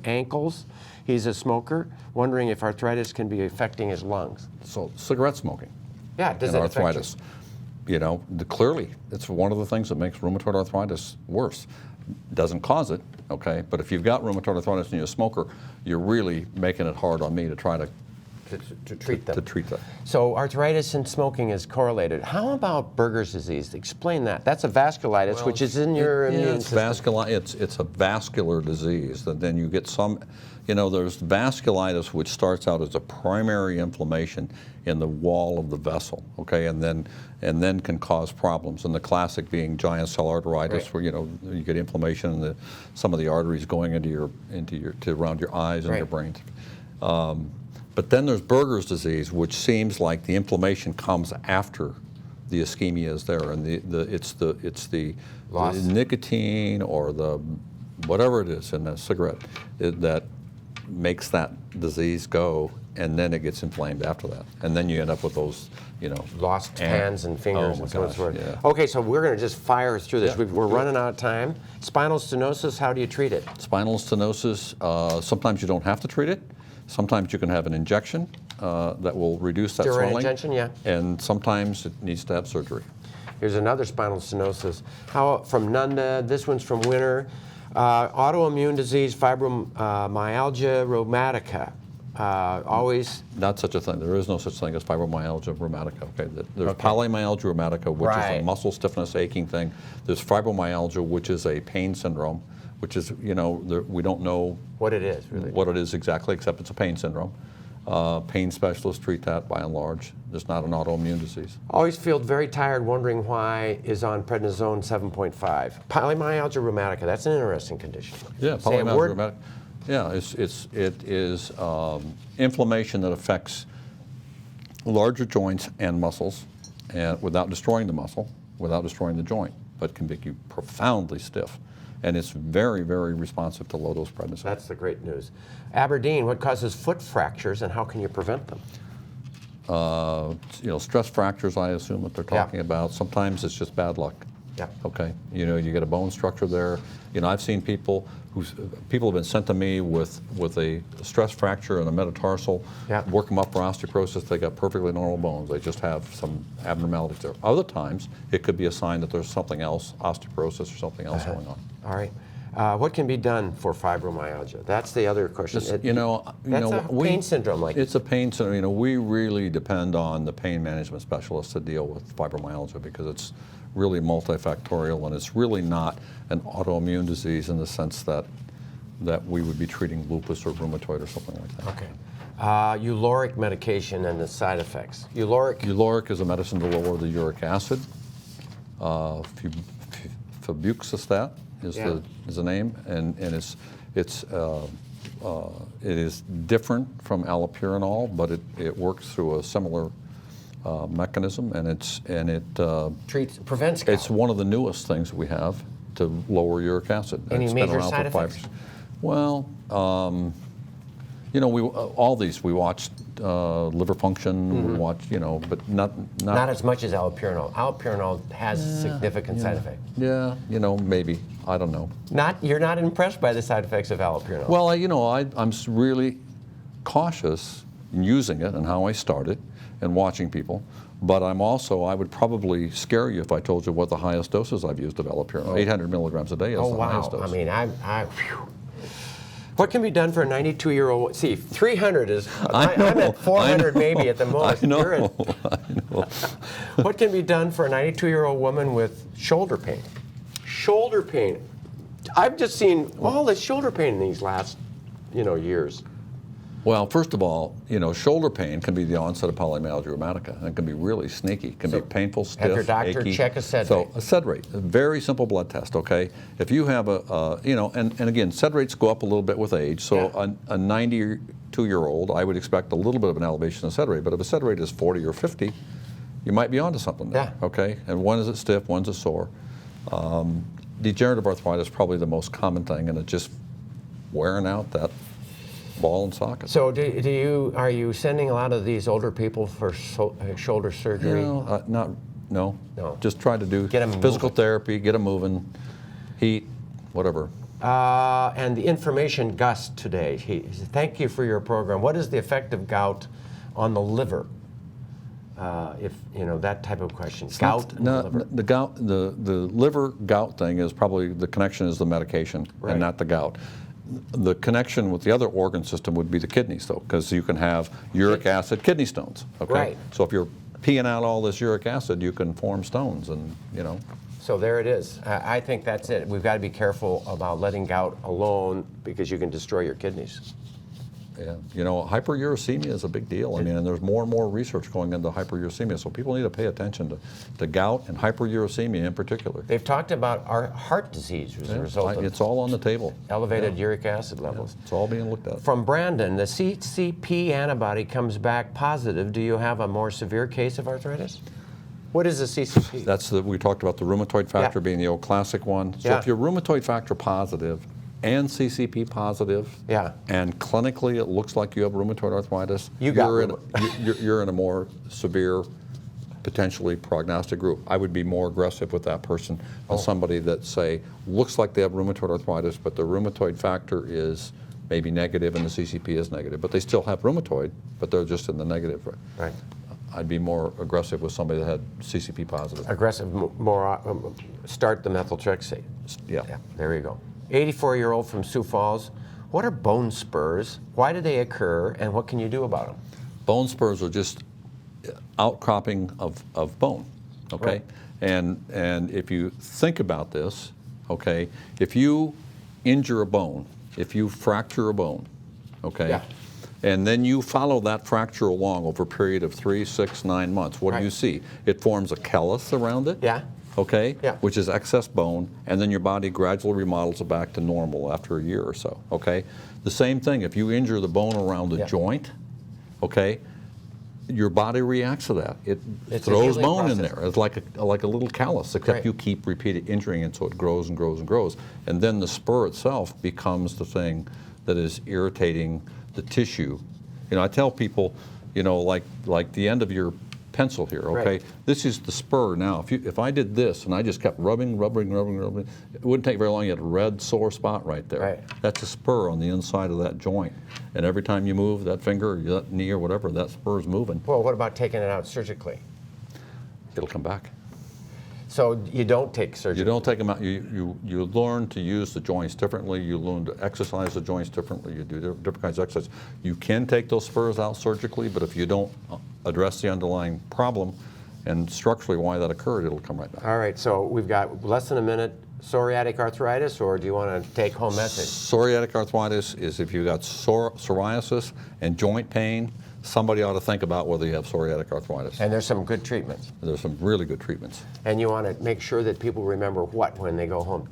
[SPEAKER 2] ankles. He's a smoker, wondering if arthritis can be affecting his lungs.
[SPEAKER 3] So cigarette smoking.
[SPEAKER 2] Yeah, does
[SPEAKER 3] and
[SPEAKER 2] it affect you?
[SPEAKER 3] arthritis. You know, clearly, it's one of the things that makes rheumatoid arthritis worse. Doesn't cause it, okay? But if you've got rheumatoid arthritis and you're a smoker, you're really making it hard on me to try to
[SPEAKER 2] to treat them.
[SPEAKER 3] To treat that.
[SPEAKER 2] So arthritis and smoking is correlated. How about Buerger's disease? Explain that. That's a vasculitis, which is in your immune system.
[SPEAKER 3] It's a vascular disease. That then you get some, there's vasculitis, which starts out as a primary inflammation in the wall of the vessel, okay, and then can cause problems. And the classic being giant cell arteritis, where you get inflammation in some of the arteries going into around your eyes and your brain. But then there's Buerger's disease, which seems like the inflammation comes after the ischemia is there, and it's the nicotine or the whatever it is in a cigarette that makes that disease go, and then it gets inflamed after that, and then you end up with those,
[SPEAKER 2] lost hands and fingers and so forth.
[SPEAKER 3] Yeah.
[SPEAKER 2] Okay, so we're going to just fire through this. We're running out of time. Spinal stenosis, how do you treat it?
[SPEAKER 3] Spinal stenosis, sometimes you don't have to treat it. Sometimes you can have an injection that will reduce that
[SPEAKER 2] Steroid
[SPEAKER 3] swelling.
[SPEAKER 2] injection, yeah.
[SPEAKER 3] And sometimes it needs to have surgery.
[SPEAKER 2] Here's another spinal stenosis. From Nunda, this one's from Winter. Autoimmune disease, fibromyalgia rheumatica. Always.
[SPEAKER 3] Not such a thing. There is no such thing as fibromyalgia rheumatica. Okay. There's polymyalgia rheumatica, which is a muscle stiffness, aching thing. There's fibromyalgia, which is a pain syndrome, which is, we don't know
[SPEAKER 2] what it is, really.
[SPEAKER 3] What it is exactly, except it's a pain syndrome. Pain specialists treat that by and large. It's not an autoimmune disease.
[SPEAKER 2] Always feel very tired, wondering why is on prednisone 7.5. Polymyalgia rheumatica, that's an interesting condition.
[SPEAKER 3] Yeah, polymyalgia rheumatica. Yeah, it is inflammation that affects larger joints and muscles, and without destroying the muscle, without destroying the joint, but can make you profoundly stiff. And it's very, very responsive to low-dose prednisone.
[SPEAKER 2] That's the great news. Aberdeen, what causes foot fractures and how can you prevent them?
[SPEAKER 3] Stress fractures, I assume what they're talking about. Sometimes it's just bad luck.
[SPEAKER 2] Yeah.
[SPEAKER 3] Okay. You get a bone structure there. I've seen people have been sent to me with a stress fracture and a metatarsal.
[SPEAKER 2] Yeah.
[SPEAKER 3] Work them up for osteoporosis. They got perfectly normal bones. They just have some abnormalities there. Other times, it could be a sign that there's something else, osteoporosis or something else going on.
[SPEAKER 2] All right. What can be done for fibromyalgia? That's the other question.
[SPEAKER 3] That's
[SPEAKER 2] a pain syndrome.
[SPEAKER 3] It's a pain syndrome. We really depend on the pain management specialists to deal with fibromyalgia because it's really multifactorial, and it's really not an autoimmune disease in the sense that we would be treating lupus or rheumatoid or something like that.
[SPEAKER 2] Okay. Uloric medication and the side effects.
[SPEAKER 3] Uloric is a medicine to lower the uric acid. Febuxostat is the name, and it is different from allopurinol, but it works through a similar mechanism, and it
[SPEAKER 2] prevents gout.
[SPEAKER 3] It's one of the newest things we have to lower uric acid.
[SPEAKER 2] Any major side effects?
[SPEAKER 3] Well, all these we watched liver function. We watched, but not
[SPEAKER 2] as much as allopurinol. Allopurinol has significant side effects.
[SPEAKER 3] Yeah, maybe. I don't know.
[SPEAKER 2] You're not impressed by the side effects of allopurinol.
[SPEAKER 3] Well, I'm really cautious in using it and how I started and watching people. But I would probably scare you if I told you what the highest doses I've used of allopurinol. 800 milligrams a day is the highest dose.
[SPEAKER 2] I mean, what can be done for a 92-year-old? See, 300 is, I'm at 400 maybe at the most.
[SPEAKER 3] I know.
[SPEAKER 2] What can be done for a 92-year-old woman with shoulder pain? Shoulder pain. I've just seen all this shoulder pain in these last, years.
[SPEAKER 3] Well, first of all, shoulder pain can be the onset of polymyalgia rheumatica, and it can be really sneaky. It can be painful, stiff,
[SPEAKER 2] have your doctor
[SPEAKER 3] achy.
[SPEAKER 2] check a sed
[SPEAKER 3] So
[SPEAKER 2] rate.
[SPEAKER 3] a sed rate, a very simple blood test, okay? If you have and again, sed rates go up a little bit with age. So a 92-year-old, I would expect a little bit of an elevation in sed rate, but if a sed rate is 40 or 50, you might be onto something there, okay? And one is it stiff, one's it sore. Degenerative arthritis is probably the most common thing, and it's just wearing out that ball and socket.
[SPEAKER 2] So are you sending a lot of these older people for shoulder surgery?
[SPEAKER 3] No. Just try to do physical therapy, get them moving, heat, whatever.
[SPEAKER 2] And the information Gus today, he said, thank you for your program. What is the effect of gout on the liver? That type of question. Gout and the liver.
[SPEAKER 3] The gout, the liver gout thing is probably the connection is the medication and not the gout. The connection with the other organ system would be the kidneys, though, because you can have uric acid kidney stones. Okay.
[SPEAKER 2] Right.
[SPEAKER 3] So if you're peeing out all this uric acid, you can form stones, and you know.
[SPEAKER 2] So there it is. I think that's it. We've got to be careful about letting gout alone because you can destroy your kidneys.
[SPEAKER 3] Yeah, you know, hyperuricemia is a big deal. I mean, and there's more and more research going into hyperuricemia, so people need to pay attention to gout and hyperuricemia in particular.
[SPEAKER 2] They've talked about our heart disease as a result of
[SPEAKER 3] It's all on the table.
[SPEAKER 2] elevated uric acid levels.
[SPEAKER 3] It's all being looked at.
[SPEAKER 2] From Brandon, the CCP antibody comes back positive. Do you have a more severe case of arthritis? What is the CCP?
[SPEAKER 3] We talked about the rheumatoid factor being the old classic one. So if you're rheumatoid factor positive and CCP positive, and clinically it looks like you have rheumatoid arthritis, you're in a more severe, potentially prognostic group. I would be more aggressive with that person than somebody that, say, looks like they have rheumatoid arthritis, but the rheumatoid factor is maybe negative and the CCP is negative, but they still have rheumatoid, but they're just in the negative.
[SPEAKER 2] Right.
[SPEAKER 3] I'd be more aggressive with somebody that had CCP positive.
[SPEAKER 2] Aggressive, more, start the methotrexate.
[SPEAKER 3] Yeah.
[SPEAKER 2] There you go. 84-year-old from Sioux Falls. What are bone spurs? Why do they occur, and what can you do about them?
[SPEAKER 3] Bone spurs are just outcropping of bone, okay? Right. And if you think about this, okay, if you injure a bone, if you fracture a bone, okay, and then you follow that fracture along over a period of 3, 6, 9 months, what do you see? It forms a callus around it. Okay, which is excess bone, and then your body gradually remodels it back to normal after a year or so, okay? The same thing, if you injure the bone around the joint, okay, your body reacts to that. It throws bone in there. It's like a little callus, except you keep repeated injuring it so it grows and grows and grows. And then the spur itself becomes the thing that is irritating the tissue. You know, I tell people, you know, like the end of your pencil here, okay? This is the spur now. If I did this and I just kept rubbing, it wouldn't take very long. You had a red sore spot right there. That's a spur on the inside of that joint. And every time you move that finger or that knee or whatever, that spur is moving.
[SPEAKER 2] Well, what about taking it out surgically?
[SPEAKER 3] It'll come back.
[SPEAKER 2] So you don't take surgery?
[SPEAKER 3] You don't take them out. You learn to use the joints differently. You learn to exercise the joints differently. You do different kinds of exercise. You can take those spurs out surgically, but if you don't address the underlying problem and structurally why that occurred, it'll come right back.
[SPEAKER 2] All right, so we've got less than a minute. Psoriatic arthritis, or do you want to take home message?
[SPEAKER 3] Psoriatic arthritis is if you've got psoriasis and joint pain, somebody ought to think about whether you have psoariatic arthritis.
[SPEAKER 2] And there's some good treatments.
[SPEAKER 3] There's some really good treatments.
[SPEAKER 2] And you want to make sure that people remember what when they go home?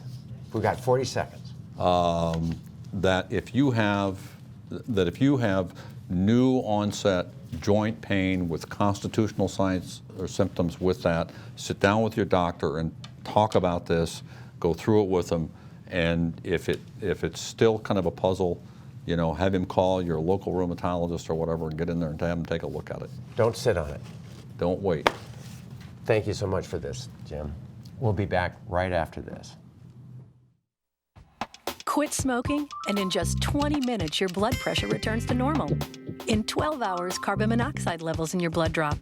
[SPEAKER 2] We've got 40 seconds.
[SPEAKER 3] That if you have new onset joint pain with constitutional signs or symptoms with that, sit down with your doctor and talk about this, go through it with them, and if it's still kind of a puzzle, you know, have him call your local rheumatologist or whatever and get in there and have him take a look at it.
[SPEAKER 2] Don't sit on it.
[SPEAKER 3] Don't wait.
[SPEAKER 2] Thank you so much for this, Jim. We'll be back right after this.
[SPEAKER 6] Quit smoking, and in just 20 minutes, your blood pressure returns to normal. In 12 hours, carbon monoxide levels in your blood drop.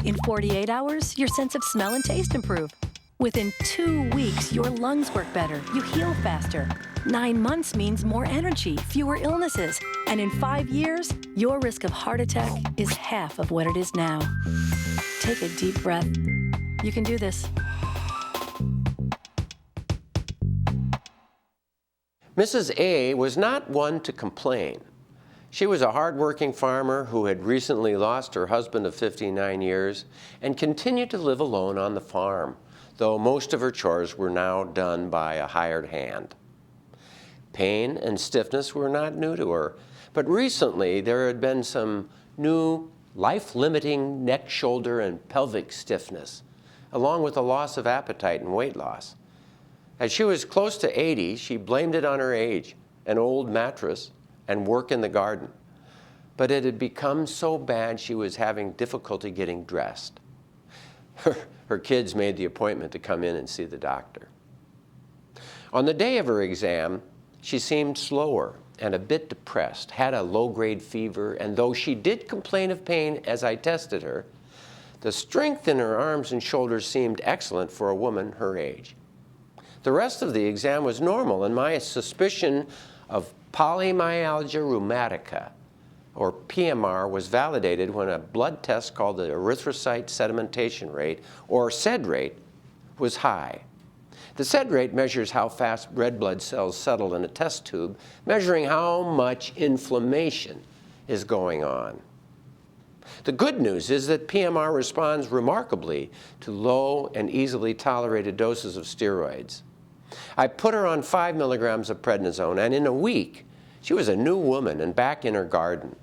[SPEAKER 6] In 48 hours, your sense of smell and taste improve. Within 2 weeks, your lungs work better, you heal faster. 9 months means more energy, fewer illnesses. And in 5 years, your risk of heart attack is half of what it is now. Take a deep breath. You can do this.
[SPEAKER 2] Mrs. A was not one to complain. She was a hard-working farmer who had recently lost her husband of 59 years and continued to live alone on the farm, though most of her chores were now done by a hired hand. Pain and stiffness were not new to her, but recently there had been some new life-limiting neck, shoulder, and pelvic stiffness, along with a loss of appetite and weight loss. As she was close to 80, she blamed it on her age, an old mattress, and work in the garden. But it had become so bad she was having difficulty getting dressed. Her kids made the appointment to come in and see the doctor. On the day of her exam, she seemed slower and a bit depressed, had a low-grade fever, and though she did complain of pain as I tested her, the strength in her arms and shoulders seemed excellent for a woman her age. The rest of the exam was normal, and my suspicion of Polymyalgia rheumatica, or PMR, was validated when a blood test called the erythrocyte sedimentation rate, or SED rate, was high. The SED rate measures how fast red blood cells settle in a test tube, measuring how much inflammation is going on. The good news is that PMR responds remarkably to low and easily tolerated doses of steroids. I put her on 5 milligrams of prednisone, and in a week, she was a new woman and back in her garden.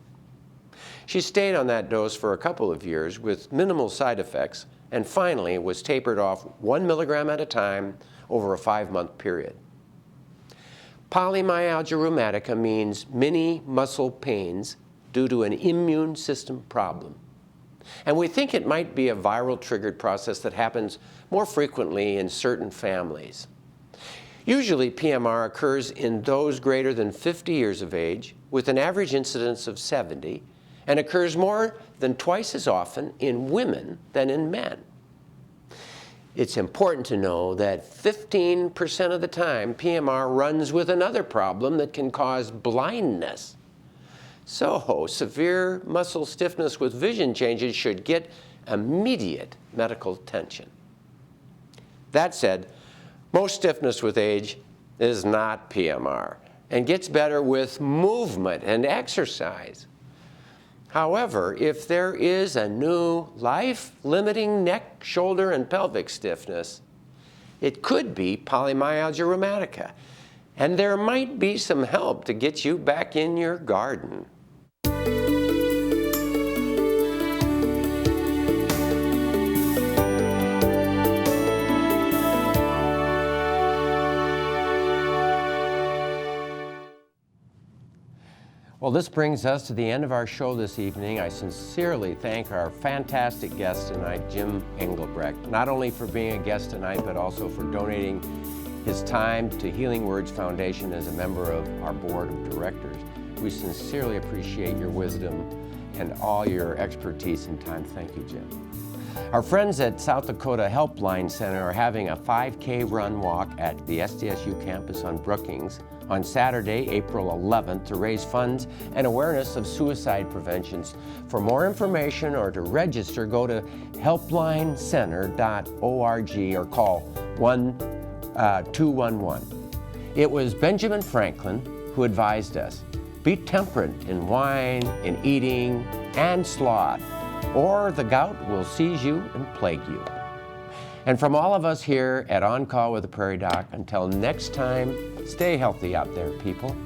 [SPEAKER 2] She stayed on that dose for a couple of years with minimal side effects, and finally was tapered off 1 milligram at a time over a 5-month period. Polymyalgia rheumatica means many muscle pains due to an immune system problem. And we think it might be a viral triggered process that happens more frequently in certain families. Usually PMR occurs in those greater than 50 years of age with an average incidence of 70, and occurs more than twice as often in women than in men. It's important to know that 15% of the time PMR runs with another problem that can cause blindness. So severe muscle stiffness with vision changes should get immediate medical attention. That said, most stiffness with age is not PMR and gets better with movement and exercise. However, if there is a new life-limiting neck, shoulder, and pelvic stiffness, it could be polymyalgia rheumatica, and there might be some help to get you back in your garden. Well, this brings us to the end of our show this evening. I sincerely thank our fantastic guest tonight, Jim Engelbrecht, not only for being a guest tonight, but also for donating his time to Healing Words Foundation as a member of our board of directors. We sincerely appreciate your wisdom and all your expertise and time. Thank you, Jim. Our friends at South Dakota Helpline Center are having a 5K run walk at the SDSU campus on Brookings on Saturday, April 11th, to raise funds and awareness of suicide prevention. For more information or to register, go to helplinecenter.org or call 211. It was Benjamin Franklin who advised us, be temperate in wine, in eating, and sloth, or the gout will seize you and plague you. And from all of us here at On Call with the Prairie Doc, until next time, stay healthy out there, people.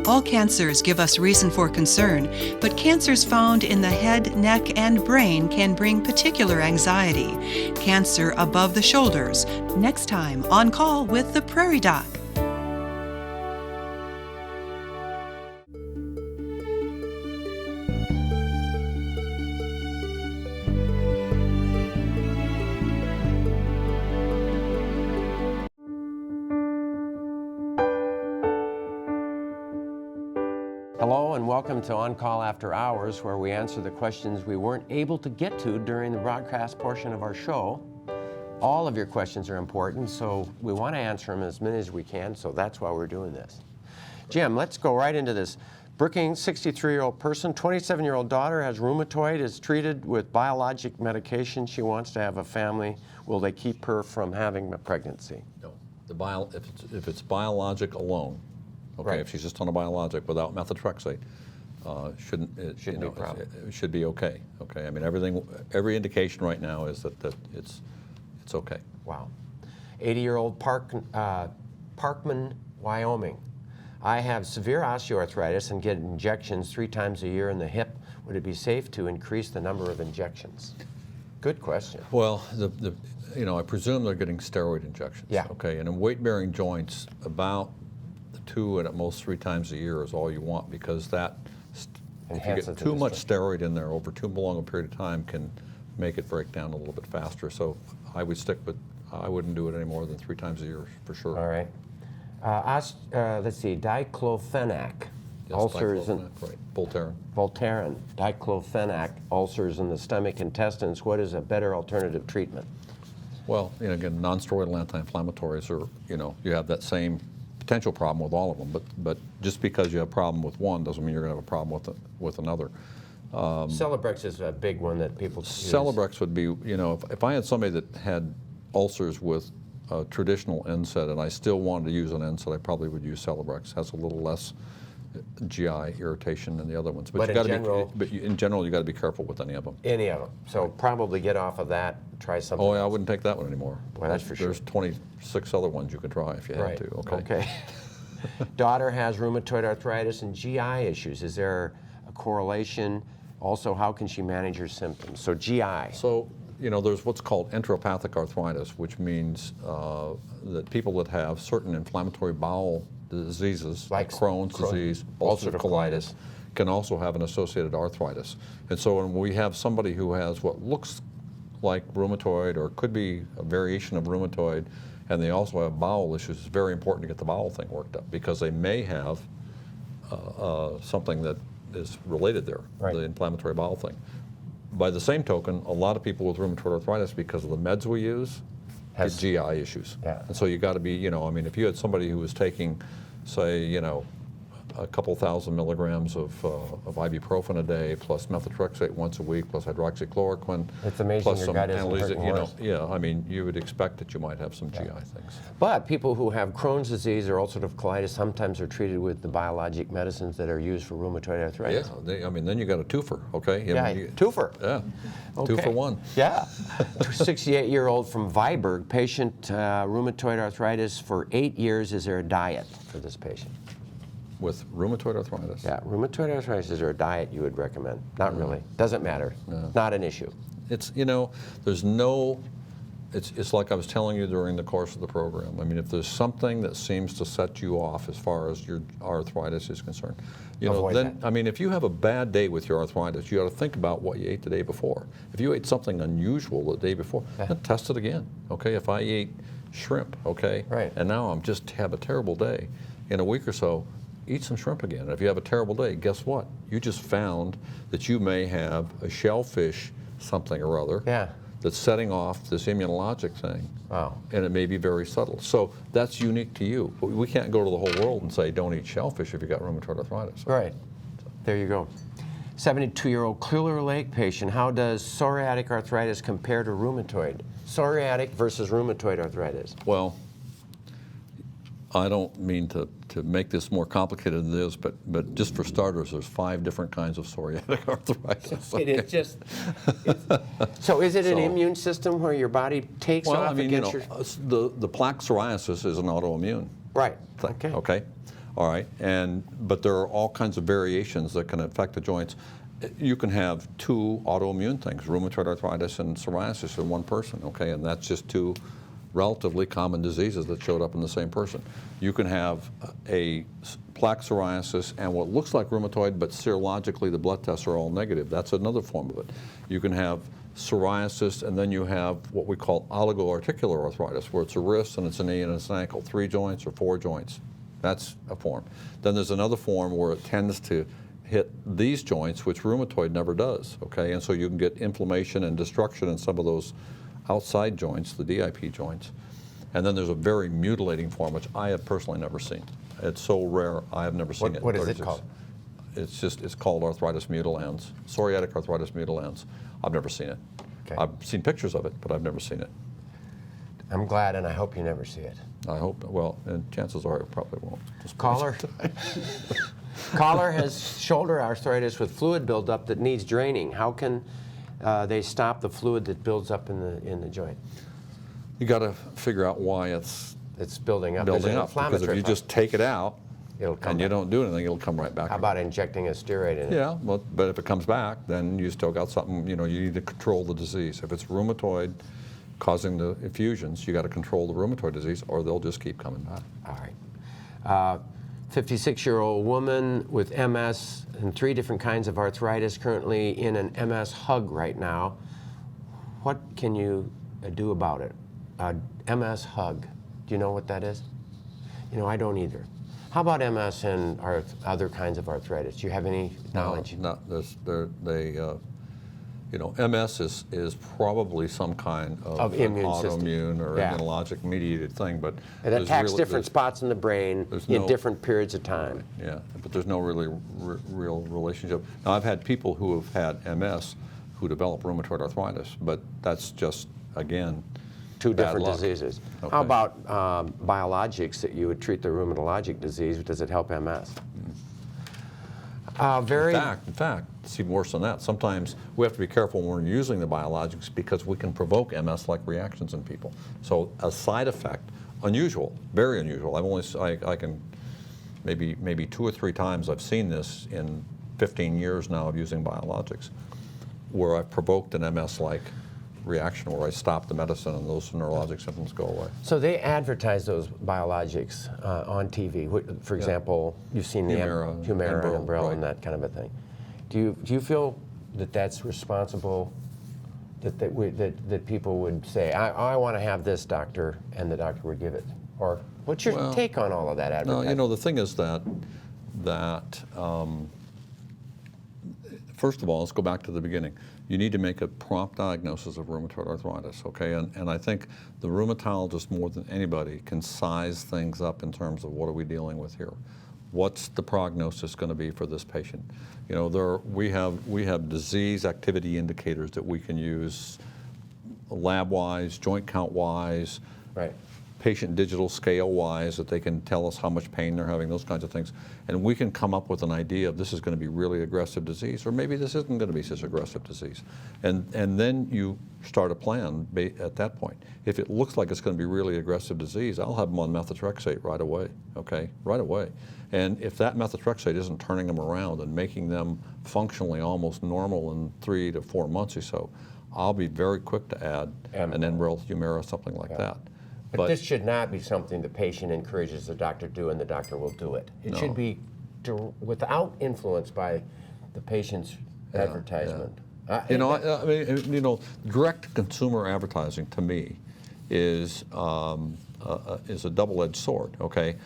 [SPEAKER 1] All cancers give us reason for concern, but cancers found in the head, neck, and brain can bring particular anxiety. Cancer above the shoulders. Next time on Call with the Prairie Doc.
[SPEAKER 2] Hello and welcome to On Call After Hours, where we answer the questions we weren't able to get to during the broadcast portion of our show. All of your questions are important, so we want to answer them as many as we can, so that's why we're doing this. Jim, let's go right into this. Brookings, 63-year-old person, 27-year-old daughter, has rheumatoid, is treated with biologic medication. She wants to have a family. Will they keep her from having a pregnancy?
[SPEAKER 3] No. If it's biologic alone, okay,
[SPEAKER 2] right.
[SPEAKER 3] If she's just on a biologic without methotrexate, shouldn't be a problem. It should be okay. Okay, I mean every indication right now is that it's okay.
[SPEAKER 2] Wow. 80-year-old Parkman, Wyoming. I have severe osteoarthritis and get injections 3 times a year in the hip. Would it be safe to increase the number of injections? Good question.
[SPEAKER 3] Well, I presume they're getting steroid injections.
[SPEAKER 2] Yeah.
[SPEAKER 3] Okay, and in weight-bearing joints, about 2 and at most 3 times a year is all you want, because that, if you
[SPEAKER 2] Enhances
[SPEAKER 3] get
[SPEAKER 2] the
[SPEAKER 3] too much
[SPEAKER 2] discharge.
[SPEAKER 3] steroid in there over too long a period of time, can make it break down a little bit faster. So I would stick with, I wouldn't do it any more than 3 times a year for sure.
[SPEAKER 2] All right. Let's see, diclofenac.
[SPEAKER 3] Yes,
[SPEAKER 2] Ulcers and
[SPEAKER 3] diclofenac, right. Voltaren.
[SPEAKER 2] Voltaren, diclofenac, ulcers in the stomach, intestines. What is a better alternative treatment?
[SPEAKER 3] Well, again, non-steroidal anti-inflammatories are, you have that same potential problem with all of them, but just because you have a problem with one doesn't mean you're going to have a problem with another.
[SPEAKER 2] Celebrex is a big one that people use.
[SPEAKER 3] Celebrex would be, if I had somebody that had ulcers with a traditional NSAID and I still wanted to use an NSAID, I probably would use Celebrex. It has a little less GI irritation than the other ones.
[SPEAKER 2] But
[SPEAKER 3] you
[SPEAKER 2] in
[SPEAKER 3] gotta
[SPEAKER 2] general-
[SPEAKER 3] in general, you got to be careful with any of them.
[SPEAKER 2] Any of them. So probably get off of that, try something
[SPEAKER 3] Oh, yeah, I
[SPEAKER 2] else.
[SPEAKER 3] wouldn't take that one anymore.
[SPEAKER 2] Well, that's for sure.
[SPEAKER 3] There's 26 other ones you could try if you had
[SPEAKER 2] Right.
[SPEAKER 3] to. Okay.
[SPEAKER 2] Okay. Daughter has rheumatoid arthritis and GI issues. Is there a correlation? Also, how can she manage her symptoms? So GI.
[SPEAKER 3] So, there's what's called enteropathic arthritis, which means that people that have certain inflammatory bowel diseases, like Crohn's disease, ulcerative colitis, can also have an associated arthritis. And so when we have somebody who has what looks like rheumatoid or could be a variation of rheumatoid, and they also have bowel issues, it's very important to get the bowel thing worked up, because they may have something that is related there,
[SPEAKER 2] Right.
[SPEAKER 3] the inflammatory bowel thing. By the same token, a lot of people with rheumatoid arthritis, because of the meds we use, get GI issues.
[SPEAKER 2] Yeah.
[SPEAKER 3] And so you got to be, if you had somebody who was taking, say, a couple thousand milligrams of ibuprofen a day, plus methotrexate once a week, plus hydroxychloroquine,
[SPEAKER 2] It's amazing
[SPEAKER 3] plus
[SPEAKER 2] your
[SPEAKER 3] some
[SPEAKER 2] gut isn't
[SPEAKER 3] analgesic,
[SPEAKER 2] hurting worse.
[SPEAKER 3] you would expect that you might have some GI things.
[SPEAKER 2] But people who have Crohn's disease or ulcerative colitis sometimes are treated with the biologic medicines that are used for rheumatoid arthritis.
[SPEAKER 3] Yeah, then you got a twofer, okay?
[SPEAKER 2] Twofer.
[SPEAKER 3] Yeah,
[SPEAKER 2] Okay.
[SPEAKER 3] 2 for 1.
[SPEAKER 2] Yeah. 68-year-old from Viborg, patient rheumatoid arthritis for 8 years. Is there a diet for this patient?
[SPEAKER 3] With rheumatoid arthritis.
[SPEAKER 2] Yeah, rheumatoid arthritis, is there a diet you would recommend? Not really. Doesn't matter. Not an issue.
[SPEAKER 3] It's, there's no, it's like I was telling you during the course of the program. I mean, if there's something that seems to set you off as far as your arthritis is concerned,
[SPEAKER 2] Avoid
[SPEAKER 3] then,
[SPEAKER 2] that.
[SPEAKER 3] I mean, if you have a bad day with your arthritis, you ought to think about what you ate the day before. If you ate something unusual the day before, then test it again, okay? If I ate shrimp, okay?
[SPEAKER 2] Right.
[SPEAKER 3] And now I'm just have a terrible day, in a week or so, eat some shrimp again. And if you have a terrible day, guess what? You just found that you may have a shellfish something or other that's setting off this immunologic thing.
[SPEAKER 2] Wow.
[SPEAKER 3] And it may be very subtle. So that's unique to you. But we can't go to the whole world and say, don't eat shellfish if you've got rheumatoid arthritis.
[SPEAKER 2] Right. There you go. 72-year-old Clear Lake patient. How does psoriatic arthritis compare to rheumatoid? Psoriatic versus rheumatoid arthritis.
[SPEAKER 3] Well, I don't mean to make this more complicated than this, but just for starters, there's 5 different kinds of psoriatic arthritis.
[SPEAKER 2] It is just. So is it an immune system where your body takes
[SPEAKER 3] Well,
[SPEAKER 2] off
[SPEAKER 3] I mean,
[SPEAKER 2] against your?
[SPEAKER 3] the plaque psoriasis is an autoimmune
[SPEAKER 2] Right.
[SPEAKER 3] thing.
[SPEAKER 2] Okay.
[SPEAKER 3] Okay. All right. But there are all kinds of variations that can affect the joints. You can have 2 autoimmune things, rheumatoid arthritis and psoriasis in one person. Okay, and that's just 2 relatively common diseases that showed up in the same person. You can have a plaque psoriasis and what looks like rheumatoid, but serologically the blood tests are all negative. That's another form of it. You can have psoriasis, and then you have what we call oligoarticular arthritis, where it's a wrist and it's a knee and it's an ankle, 3 joints or 4 joints. That's a form. Then there's another form where it tends to hit these joints, which rheumatoid never does, okay? And so you can get inflammation and destruction in some of those outside joints, the DIP joints. And then there's a very mutilating form, which I have personally never seen. It's so rare, I have never seen it.
[SPEAKER 2] What is it called?
[SPEAKER 3] It's called arthritis mutilans, psoriatic arthritis mutilans. I've never seen it.
[SPEAKER 2] Okay.
[SPEAKER 3] I've seen pictures of it, but I've never seen it.
[SPEAKER 2] I'm glad, and I hope you never see it.
[SPEAKER 3] I hope, well, and chances are it probably won't.
[SPEAKER 2] Caller. Caller has shoulder arthritis with fluid buildup that needs draining. How can they stop the fluid that builds up in the joint?
[SPEAKER 3] You got to figure out why it's
[SPEAKER 2] building up. There's an
[SPEAKER 3] because if
[SPEAKER 2] inflammatory
[SPEAKER 3] you just take it out,
[SPEAKER 2] It'll come
[SPEAKER 3] and you
[SPEAKER 2] back.
[SPEAKER 3] don't do anything, it'll come right back.
[SPEAKER 2] How about injecting a steroid in it?
[SPEAKER 3] Yeah, but if it comes back, then you still got something, you need to control the disease. If it's rheumatoid causing the effusions, you got to control the rheumatoid disease or they'll just keep coming back.
[SPEAKER 2] All right. 56-year-old woman with MS and 3 different kinds of arthritis, currently in an MS hug right now. What can you do about it? MS hug. Do you know what that is? I don't either. How about MS and other kinds of arthritis? Do you have any knowledge?
[SPEAKER 3] No, MS is probably some kind of an
[SPEAKER 2] immune system.
[SPEAKER 3] autoimmune or immunologic mediated thing, but
[SPEAKER 2] It attacks different spots in the brain in different periods of time.
[SPEAKER 3] Yeah, but there's no really real relationship. Now, I've had people who have had MS who develop rheumatoid arthritis, but that's just, again,
[SPEAKER 2] 2 different
[SPEAKER 3] luck.
[SPEAKER 2] diseases.
[SPEAKER 3] Okay.
[SPEAKER 2] How about biologics that you would treat the rheumatologic disease? Does it help MS?
[SPEAKER 3] In fact, it's even worse than that. Sometimes we have to be careful when we're using the biologics because we can provoke MS-like reactions in people. So a side effect, unusual, very unusual. I can maybe 2 or 3 times I've seen this in 15 years now of using biologics, where I've provoked an MS-like reaction where I stop the medicine and those neurologic symptoms go away.
[SPEAKER 2] So they advertise those biologics on TV. For example, you've seen the Humira, Enbrel, and that kind of a thing. Do you feel that that's responsible? That people would say, I want to have this, doctor, and the doctor would give it? Or what's your take on all of that advertising?
[SPEAKER 3] No, the thing is that first of all, let's go back to the beginning. You need to make a prompt diagnosis of rheumatoid arthritis, okay? And I think the rheumatologist, more than anybody, can size things up in terms of what are we dealing with here. What's the prognosis going to be for this patient? We have disease activity indicators that we can use lab-wise, joint count-wise,
[SPEAKER 2] right.
[SPEAKER 3] patient digital scale-wise, that they can tell us how much pain they're having, those kinds of things. And we can come up with an idea of this is going to be really aggressive disease, or maybe this isn't going to be such aggressive disease. And then you start a plan at that point. If it looks like it's going to be really aggressive disease, I'll have them on methotrexate right away, okay? Right away. And if that methotrexate isn't turning them around and making them functionally almost normal in 3 to 4 months or so, I'll be very quick to add an Enbrel, Humira, something like that.
[SPEAKER 2] But this should not be something the patient encourages the doctor to do and the doctor will do it. It should be without influence by the patient's advertisement.
[SPEAKER 3] Direct consumer advertising to me is a double-edged sword, okay?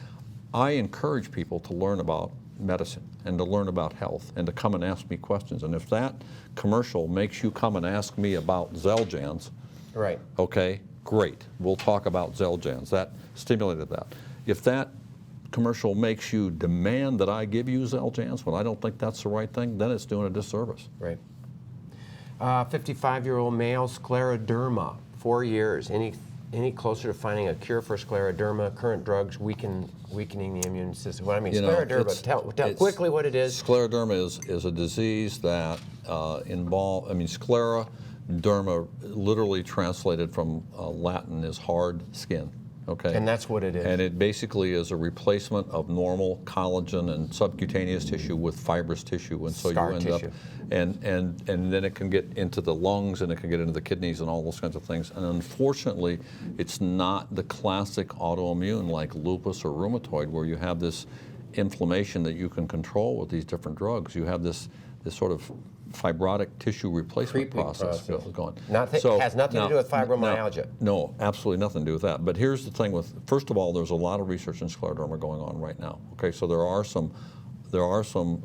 [SPEAKER 3] I encourage people to learn about medicine and to learn about health and to come and ask me questions. And if that commercial makes you come and ask me about Xeljanz,
[SPEAKER 2] right?
[SPEAKER 3] Okay, great. We'll talk about Xeljanz. That stimulated that. If that commercial makes you demand that I give you Xeljanz when I don't think that's the right thing, then it's doing a disservice.
[SPEAKER 2] Right. 55-year-old male, scleroderma, 4 years. Any closer to finding a cure for scleroderma? Current drugs weakening the immune system. Well, I mean, scleroderma, tell quickly what it is.
[SPEAKER 3] Scleroderma is a disease that scleroderma, literally translated from Latin, is hard skin. Okay.
[SPEAKER 2] And that's what it is.
[SPEAKER 3] And it basically is a replacement of normal collagen and subcutaneous tissue with fibrous tissue, and so
[SPEAKER 2] Scar
[SPEAKER 3] you end
[SPEAKER 2] tissue.
[SPEAKER 3] up, and then it can get into the lungs and it can get into the kidneys and all those kinds of things. And unfortunately, it's not the classic autoimmune like lupus or rheumatoid where you have this inflammation that you can control with these different drugs. You have this sort of fibrotic tissue replacement process going.
[SPEAKER 2] Has nothing to do with fibromyalgia.
[SPEAKER 3] No, absolutely nothing to do with that. But here's the thing first of all, there's a lot of research in scleroderma going on right now. Okay, so there are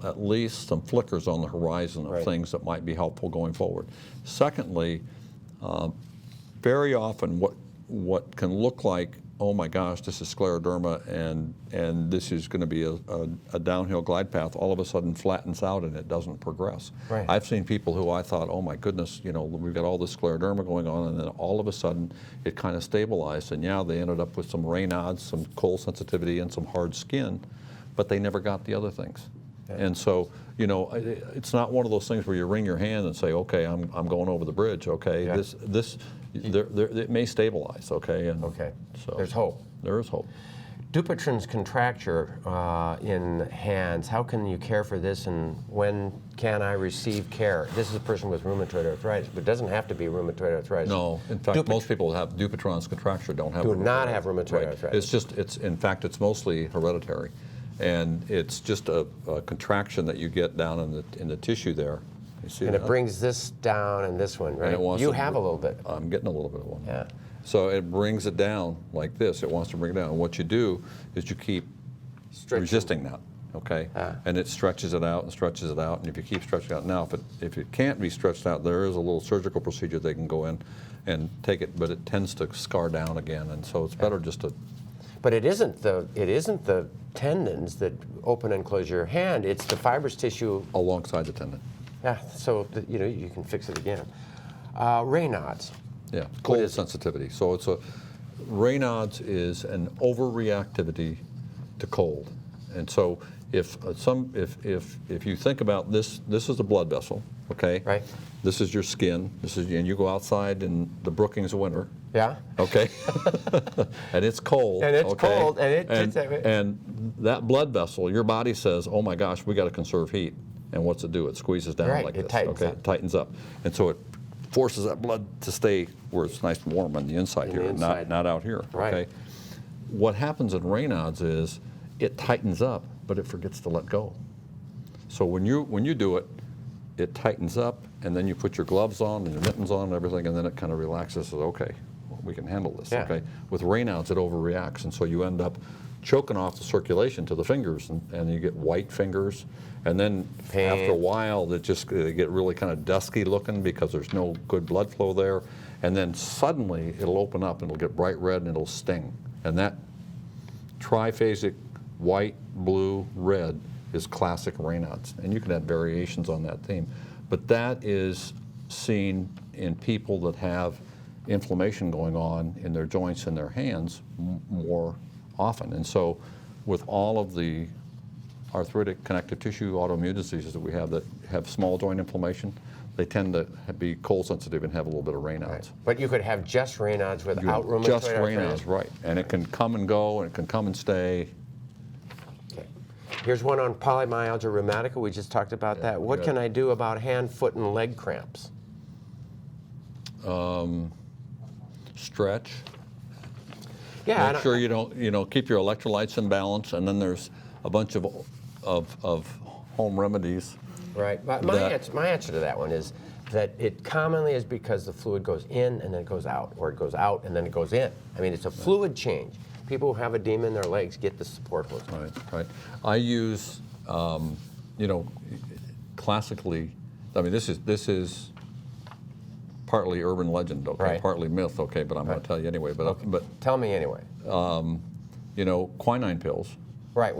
[SPEAKER 3] at least some flickers on the horizon of things that might be helpful going forward. Secondly, very often what can look like, oh my gosh, this is scleroderma and this is going to be a downhill glide path, all of a sudden flattens out and it doesn't progress.
[SPEAKER 2] Right.
[SPEAKER 3] I've seen people who I thought, oh my goodness, we've got all this scleroderma going on, and then all of a sudden it kind of stabilized, and they ended up with some Raynaud's, some cold sensitivity, and some hard skin, but they never got the other things. Okay. And so, it's not one of those things where you wring your hand and say, okay, I'm going over the bridge, okay? Yeah. It may stabilize, okay?
[SPEAKER 2] Okay, so there's hope.
[SPEAKER 3] There is hope.
[SPEAKER 2] Dupuytren's contracture in hands, how can you care for this, and when can I receive care? This is a person with rheumatoid arthritis, but it doesn't have to be rheumatoid arthritis.
[SPEAKER 3] No, in fact, most people who have Dupuytren's contracture don't have.
[SPEAKER 2] Do not have rheumatoid arthritis.
[SPEAKER 3] In fact, it's mostly hereditary, and it's just a contraction that you get down in the tissue there. You see
[SPEAKER 2] and
[SPEAKER 3] that?
[SPEAKER 2] It brings this down and this one, right? You have a little bit.
[SPEAKER 3] I'm getting a little bit of one.
[SPEAKER 2] Yeah.
[SPEAKER 3] So it brings it down like this. It wants to bring it down. And what you do is you keep resisting that, okay? And it stretches it out and stretches it out. And if you keep stretching it out, now if it can't be stretched out, there is a little surgical procedure they can go in and take it, but it tends to scar down again. And so it's better just to.
[SPEAKER 2] But it isn't the tendons that open and close your hand. It's the fibrous tissue
[SPEAKER 3] alongside the tendon.
[SPEAKER 2] Yeah. So you can fix it again. Raynaud's.
[SPEAKER 3] Yeah, cold sensitivity. So Raynaud's is an overreactivity to cold, and so if you think about this is a blood vessel, okay?
[SPEAKER 2] Right.
[SPEAKER 3] This is your skin. And you go outside in the Brookings of winter.
[SPEAKER 2] Yeah.
[SPEAKER 3] Okay. And it's cold.
[SPEAKER 2] And it's cold,
[SPEAKER 3] and that blood vessel, your body says, oh my gosh, we got to conserve heat, and what's it do? It squeezes down like this.
[SPEAKER 2] Tightens up.
[SPEAKER 3] It tightens up, and so it forces that blood to stay where it's nice and warm on the inside here, not out here.
[SPEAKER 2] Right.
[SPEAKER 3] Okay. What happens in Raynaud's is it tightens up, but it forgets to let go. So when you do it, it tightens up, and then you put your gloves on and your mittens on and everything, and then it kind of relaxes. Says, okay, we can handle this.
[SPEAKER 2] Yeah.
[SPEAKER 3] Okay. With Raynaud's, it overreacts, and so you end up choking off the circulation to the fingers, and you get white fingers. And then after a while, they get really kind of dusky looking because there's no good blood flow there. And then suddenly it'll open up and it'll get bright red and it'll sting. And that triphasic white, blue, red is classic Raynaud's. And you can have variations on that theme. But that is seen in people that have inflammation going on in their joints and their hands more often. And so with all of the arthritic connective tissue autoimmune diseases that we have that have small joint inflammation, they tend to be cold sensitive and have a little bit of Raynaud's.
[SPEAKER 2] Right. But you could have just Raynaud's without rheumatoid
[SPEAKER 3] just
[SPEAKER 2] arthritis.
[SPEAKER 3] Raynaud's, right. And it can come and go, and it can come and stay.
[SPEAKER 2] Okay. Here's one on polymyalgia rheumatica. We just talked about that. What can I do about hand, foot, and leg cramps?
[SPEAKER 3] Stretch.
[SPEAKER 2] Yeah.
[SPEAKER 3] Make sure you don't, keep your electrolytes in balance, and then there's a bunch of home remedies.
[SPEAKER 2] Right. My answer to that one is that it commonly is because the fluid goes in and then it goes out, or it goes out and then it goes in. I mean, it's a fluid change. People who have edema in their legs get the support hose.
[SPEAKER 3] Right. I use, classically, I mean, this is partly urban legend, okay,
[SPEAKER 2] right.
[SPEAKER 3] Partly myth, okay, but I'm going to tell you anyway. But
[SPEAKER 2] okay. But tell me anyway.
[SPEAKER 3] Quinine pills.
[SPEAKER 2] Right.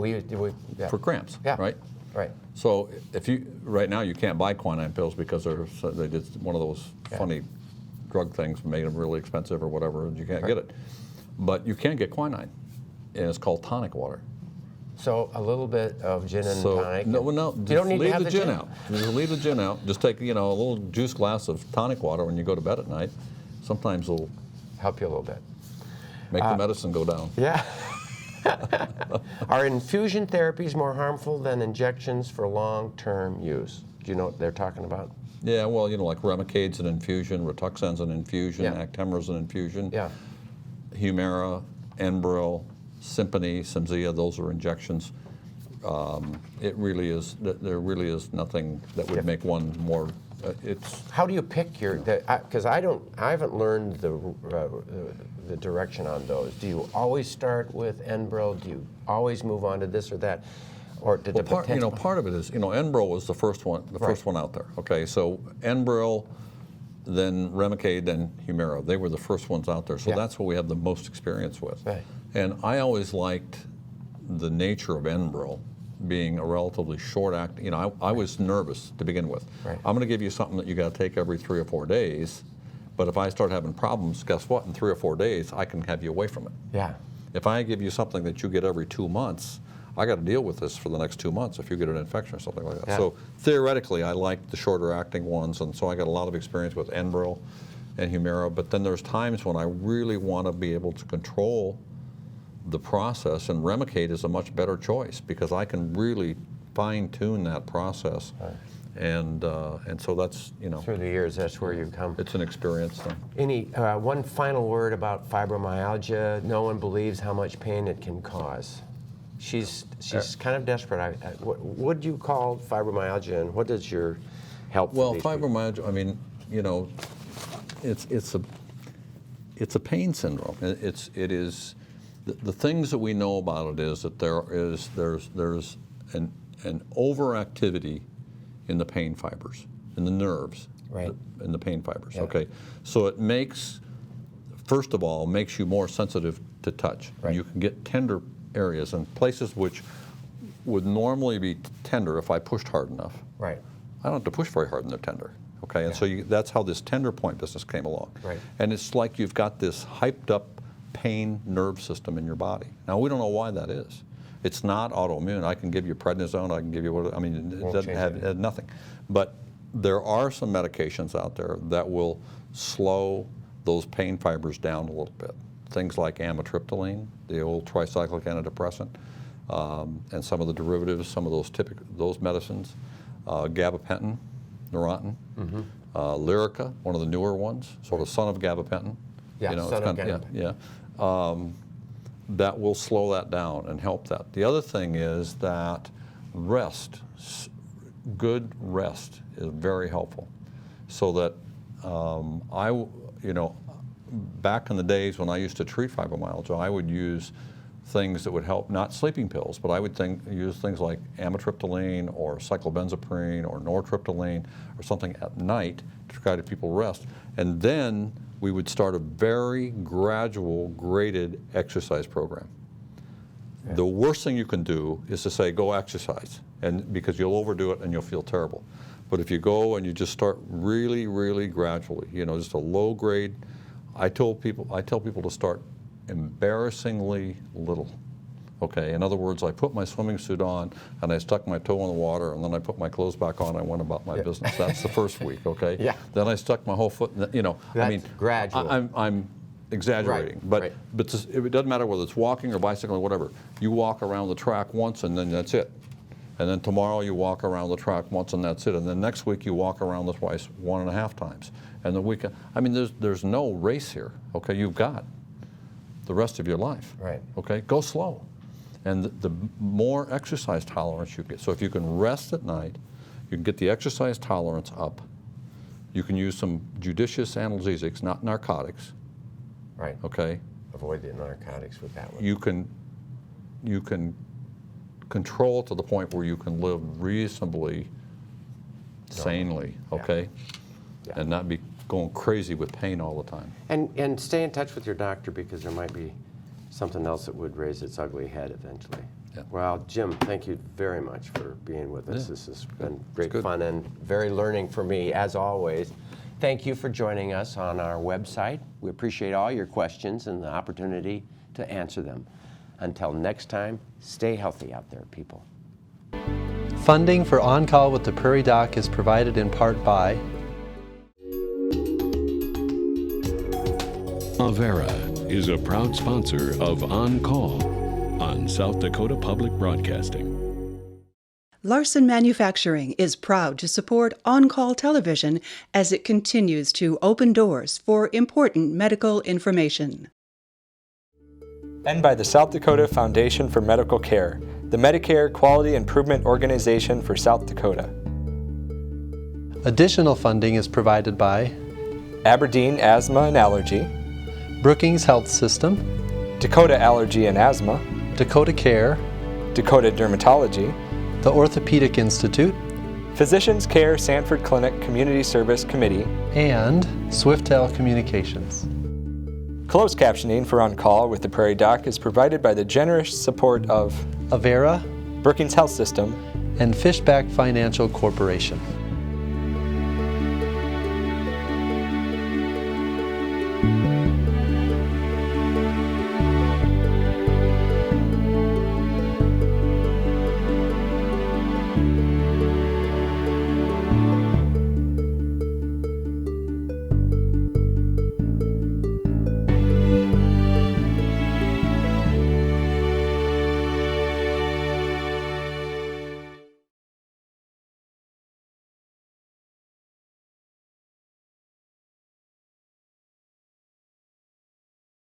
[SPEAKER 3] For cramps.
[SPEAKER 2] Yeah.
[SPEAKER 3] Right.
[SPEAKER 2] Right.
[SPEAKER 3] So right now you can't buy quinine pills because they did one of those funny drug things, made them really expensive or whatever, and you can't get it. But you can get quinine, and it's called tonic water.
[SPEAKER 2] So a little bit of gin and tonic.
[SPEAKER 3] No,
[SPEAKER 2] you don't need to have the gin
[SPEAKER 3] out. Just leave the gin out. Just take a little juice glass of tonic water when you go to bed at night. Sometimes it'll
[SPEAKER 2] help you a little bit.
[SPEAKER 3] Make the medicine go down.
[SPEAKER 2] Yeah. Are infusion therapies more harmful than injections for long-term use? Do you know what they're talking about?
[SPEAKER 3] Yeah, well, like Remicades an infusion, Rituxan's an infusion, Actemra's an infusion.
[SPEAKER 2] Yeah.
[SPEAKER 3] Humira, Enbrel, Simponi, Cimzia, those are injections. There really is nothing that would make one more.
[SPEAKER 2] How do you pick because I haven't learned the direction on those. Do you always start with Enbrel? Do you always move on to this or that? Or
[SPEAKER 3] part of it is, Enbrel was the first one out there. Okay, so Enbrel, then Remicade, then Humira. They were the first ones out there. So that's what we have the most experience with.
[SPEAKER 2] Right.
[SPEAKER 3] And I always liked the nature of Enbrel being a relatively short act. I was nervous to begin with.
[SPEAKER 2] Right.
[SPEAKER 3] I'm going to give you something that you got to take every 3 or 4 days, but if I start having problems, guess what? In 3 or 4 days, I can have you away from it.
[SPEAKER 2] Yeah.
[SPEAKER 3] If I give you something that you get every 2 months, I got to deal with this for the next 2 months if you get an infection or something like that.
[SPEAKER 2] Yeah.
[SPEAKER 3] So theoretically, I liked the shorter acting ones, and so I got a lot of experience with Enbrel and Humira. But then there's times when I really want to be able to control the process, and Remicade is a much better choice because I can really fine-tune that process.
[SPEAKER 2] Right.
[SPEAKER 3] And so that's, you know,
[SPEAKER 2] Through the years, that's where you've come.
[SPEAKER 3] it's an experience thing.
[SPEAKER 2] One final word about fibromyalgia. No one believes how much pain it can cause. She's kind of desperate. What would you call fibromyalgia, and what does your help?
[SPEAKER 3] Well,
[SPEAKER 2] for these people?
[SPEAKER 3] fibromyalgia, I mean, you know, it's a pain syndrome. It is the things that we know about it is that there's an overactivity in the pain fibers, in the nerves,
[SPEAKER 2] right?
[SPEAKER 3] In the pain fibers.
[SPEAKER 2] Yeah.
[SPEAKER 3] Okay, so it first of all, makes you more sensitive to touch.
[SPEAKER 2] Right.
[SPEAKER 3] You can get tender areas and places which would normally be tender if I pushed hard enough.
[SPEAKER 2] Right.
[SPEAKER 3] I don't have to push very hard and they're tender. Okay, and so that's how this tender point business came along.
[SPEAKER 2] Right.
[SPEAKER 3] And it's like you've got this hyped up pain nerve system in your body. Now we don't know why that is. It's not autoimmune. I can give you prednisone. I can give you what I mean. It doesn't have nothing. But there are some medications out there that will slow those pain fibers down a little bit. Things like amitriptyline, the old tricyclic antidepressant, and some of the derivatives, some of those medicines, gabapentin, Neurontin, Lyrica, one of the newer ones, sort of son of gabapentin.
[SPEAKER 2] Yeah,
[SPEAKER 3] you know,
[SPEAKER 2] son of gabapentin.
[SPEAKER 3] Yeah. That will slow that down and help that. The other thing is that rest, good rest, is very helpful. So that you know, back in the days when I used to treat fibromyalgia, I would use things that would help, not sleeping pills, but I would use things like amitriptyline or cyclobenzaprine or nortriptyline or something at night to try to people rest. And then we would start a very gradual, graded exercise program. Okay. The worst thing you can do is to say, go exercise, and because you'll overdo it and you'll feel terrible. But if you go and you just start really, really gradually, you know, just a low grade, I tell people to start embarrassingly little. Okay, in other words, I put my swimming suit on and I stuck my toe in the water and then I put my clothes back on and I went about my business. That's the first week, okay?
[SPEAKER 2] Yeah.
[SPEAKER 3] Then I stuck my whole foot in the, you know,
[SPEAKER 2] That's
[SPEAKER 3] I mean,
[SPEAKER 2] gradual.
[SPEAKER 3] I'm exaggerating,
[SPEAKER 2] Right,
[SPEAKER 3] but it doesn't matter whether it's walking or bicycling or whatever. You walk around the track once and then that's it. And then tomorrow you walk around the track once and that's it. And then next week you walk around the twice 1.5 times. And the weekend, I mean, there's no race here, okay? You've got the rest of your life.
[SPEAKER 2] Right.
[SPEAKER 3] Okay, go slow. And the more exercise tolerance you get, so if you can rest at night, you can get the exercise tolerance up. You can use some judicious analgesics, not narcotics.
[SPEAKER 2] Right.
[SPEAKER 3] Okay.
[SPEAKER 2] Avoid the narcotics with that one.
[SPEAKER 3] You can control to the point where you can live reasonably sanely, okay?
[SPEAKER 2] Yeah.
[SPEAKER 3] And not be going crazy with pain all the time.
[SPEAKER 2] And stay in touch with your doctor because there might be something else that would raise its ugly head eventually.
[SPEAKER 3] Yeah.
[SPEAKER 2] Well, Jim, thank you very much for being with us.
[SPEAKER 3] Yeah.
[SPEAKER 2] This has been great fun and very learning for me, as always. Thank you for joining us on our website. We appreciate all your questions and the opportunity to answer them. Until next time, stay healthy out there, people.
[SPEAKER 7] Funding for On Call with the Prairie Doc is provided in part by
[SPEAKER 8] Avera is a proud sponsor of On Call on South Dakota Public Broadcasting.
[SPEAKER 1] Larson Manufacturing is proud to support On-Call Television as it continues to open doors for important medical information.
[SPEAKER 9] And by the South Dakota Foundation for Medical Care, the Medicare Quality Improvement Organization for South Dakota.
[SPEAKER 7] Additional funding is provided by
[SPEAKER 9] Aberdeen Asthma and Allergy,
[SPEAKER 7] Brookings Health System,
[SPEAKER 9] Dakota Allergy and Asthma,
[SPEAKER 7] Dakota Care,
[SPEAKER 9] Dakota Dermatology,
[SPEAKER 7] the Orthopedic Institute,
[SPEAKER 9] Physicians Care Sanford Clinic Community Service Committee,
[SPEAKER 7] and Swiftel Communications.
[SPEAKER 9] Closed captioning for On Call with the Prairie Doc is provided by the generous support of
[SPEAKER 7] Avera,
[SPEAKER 9] Brookings Health System,
[SPEAKER 7] and Fishback Financial Corporation.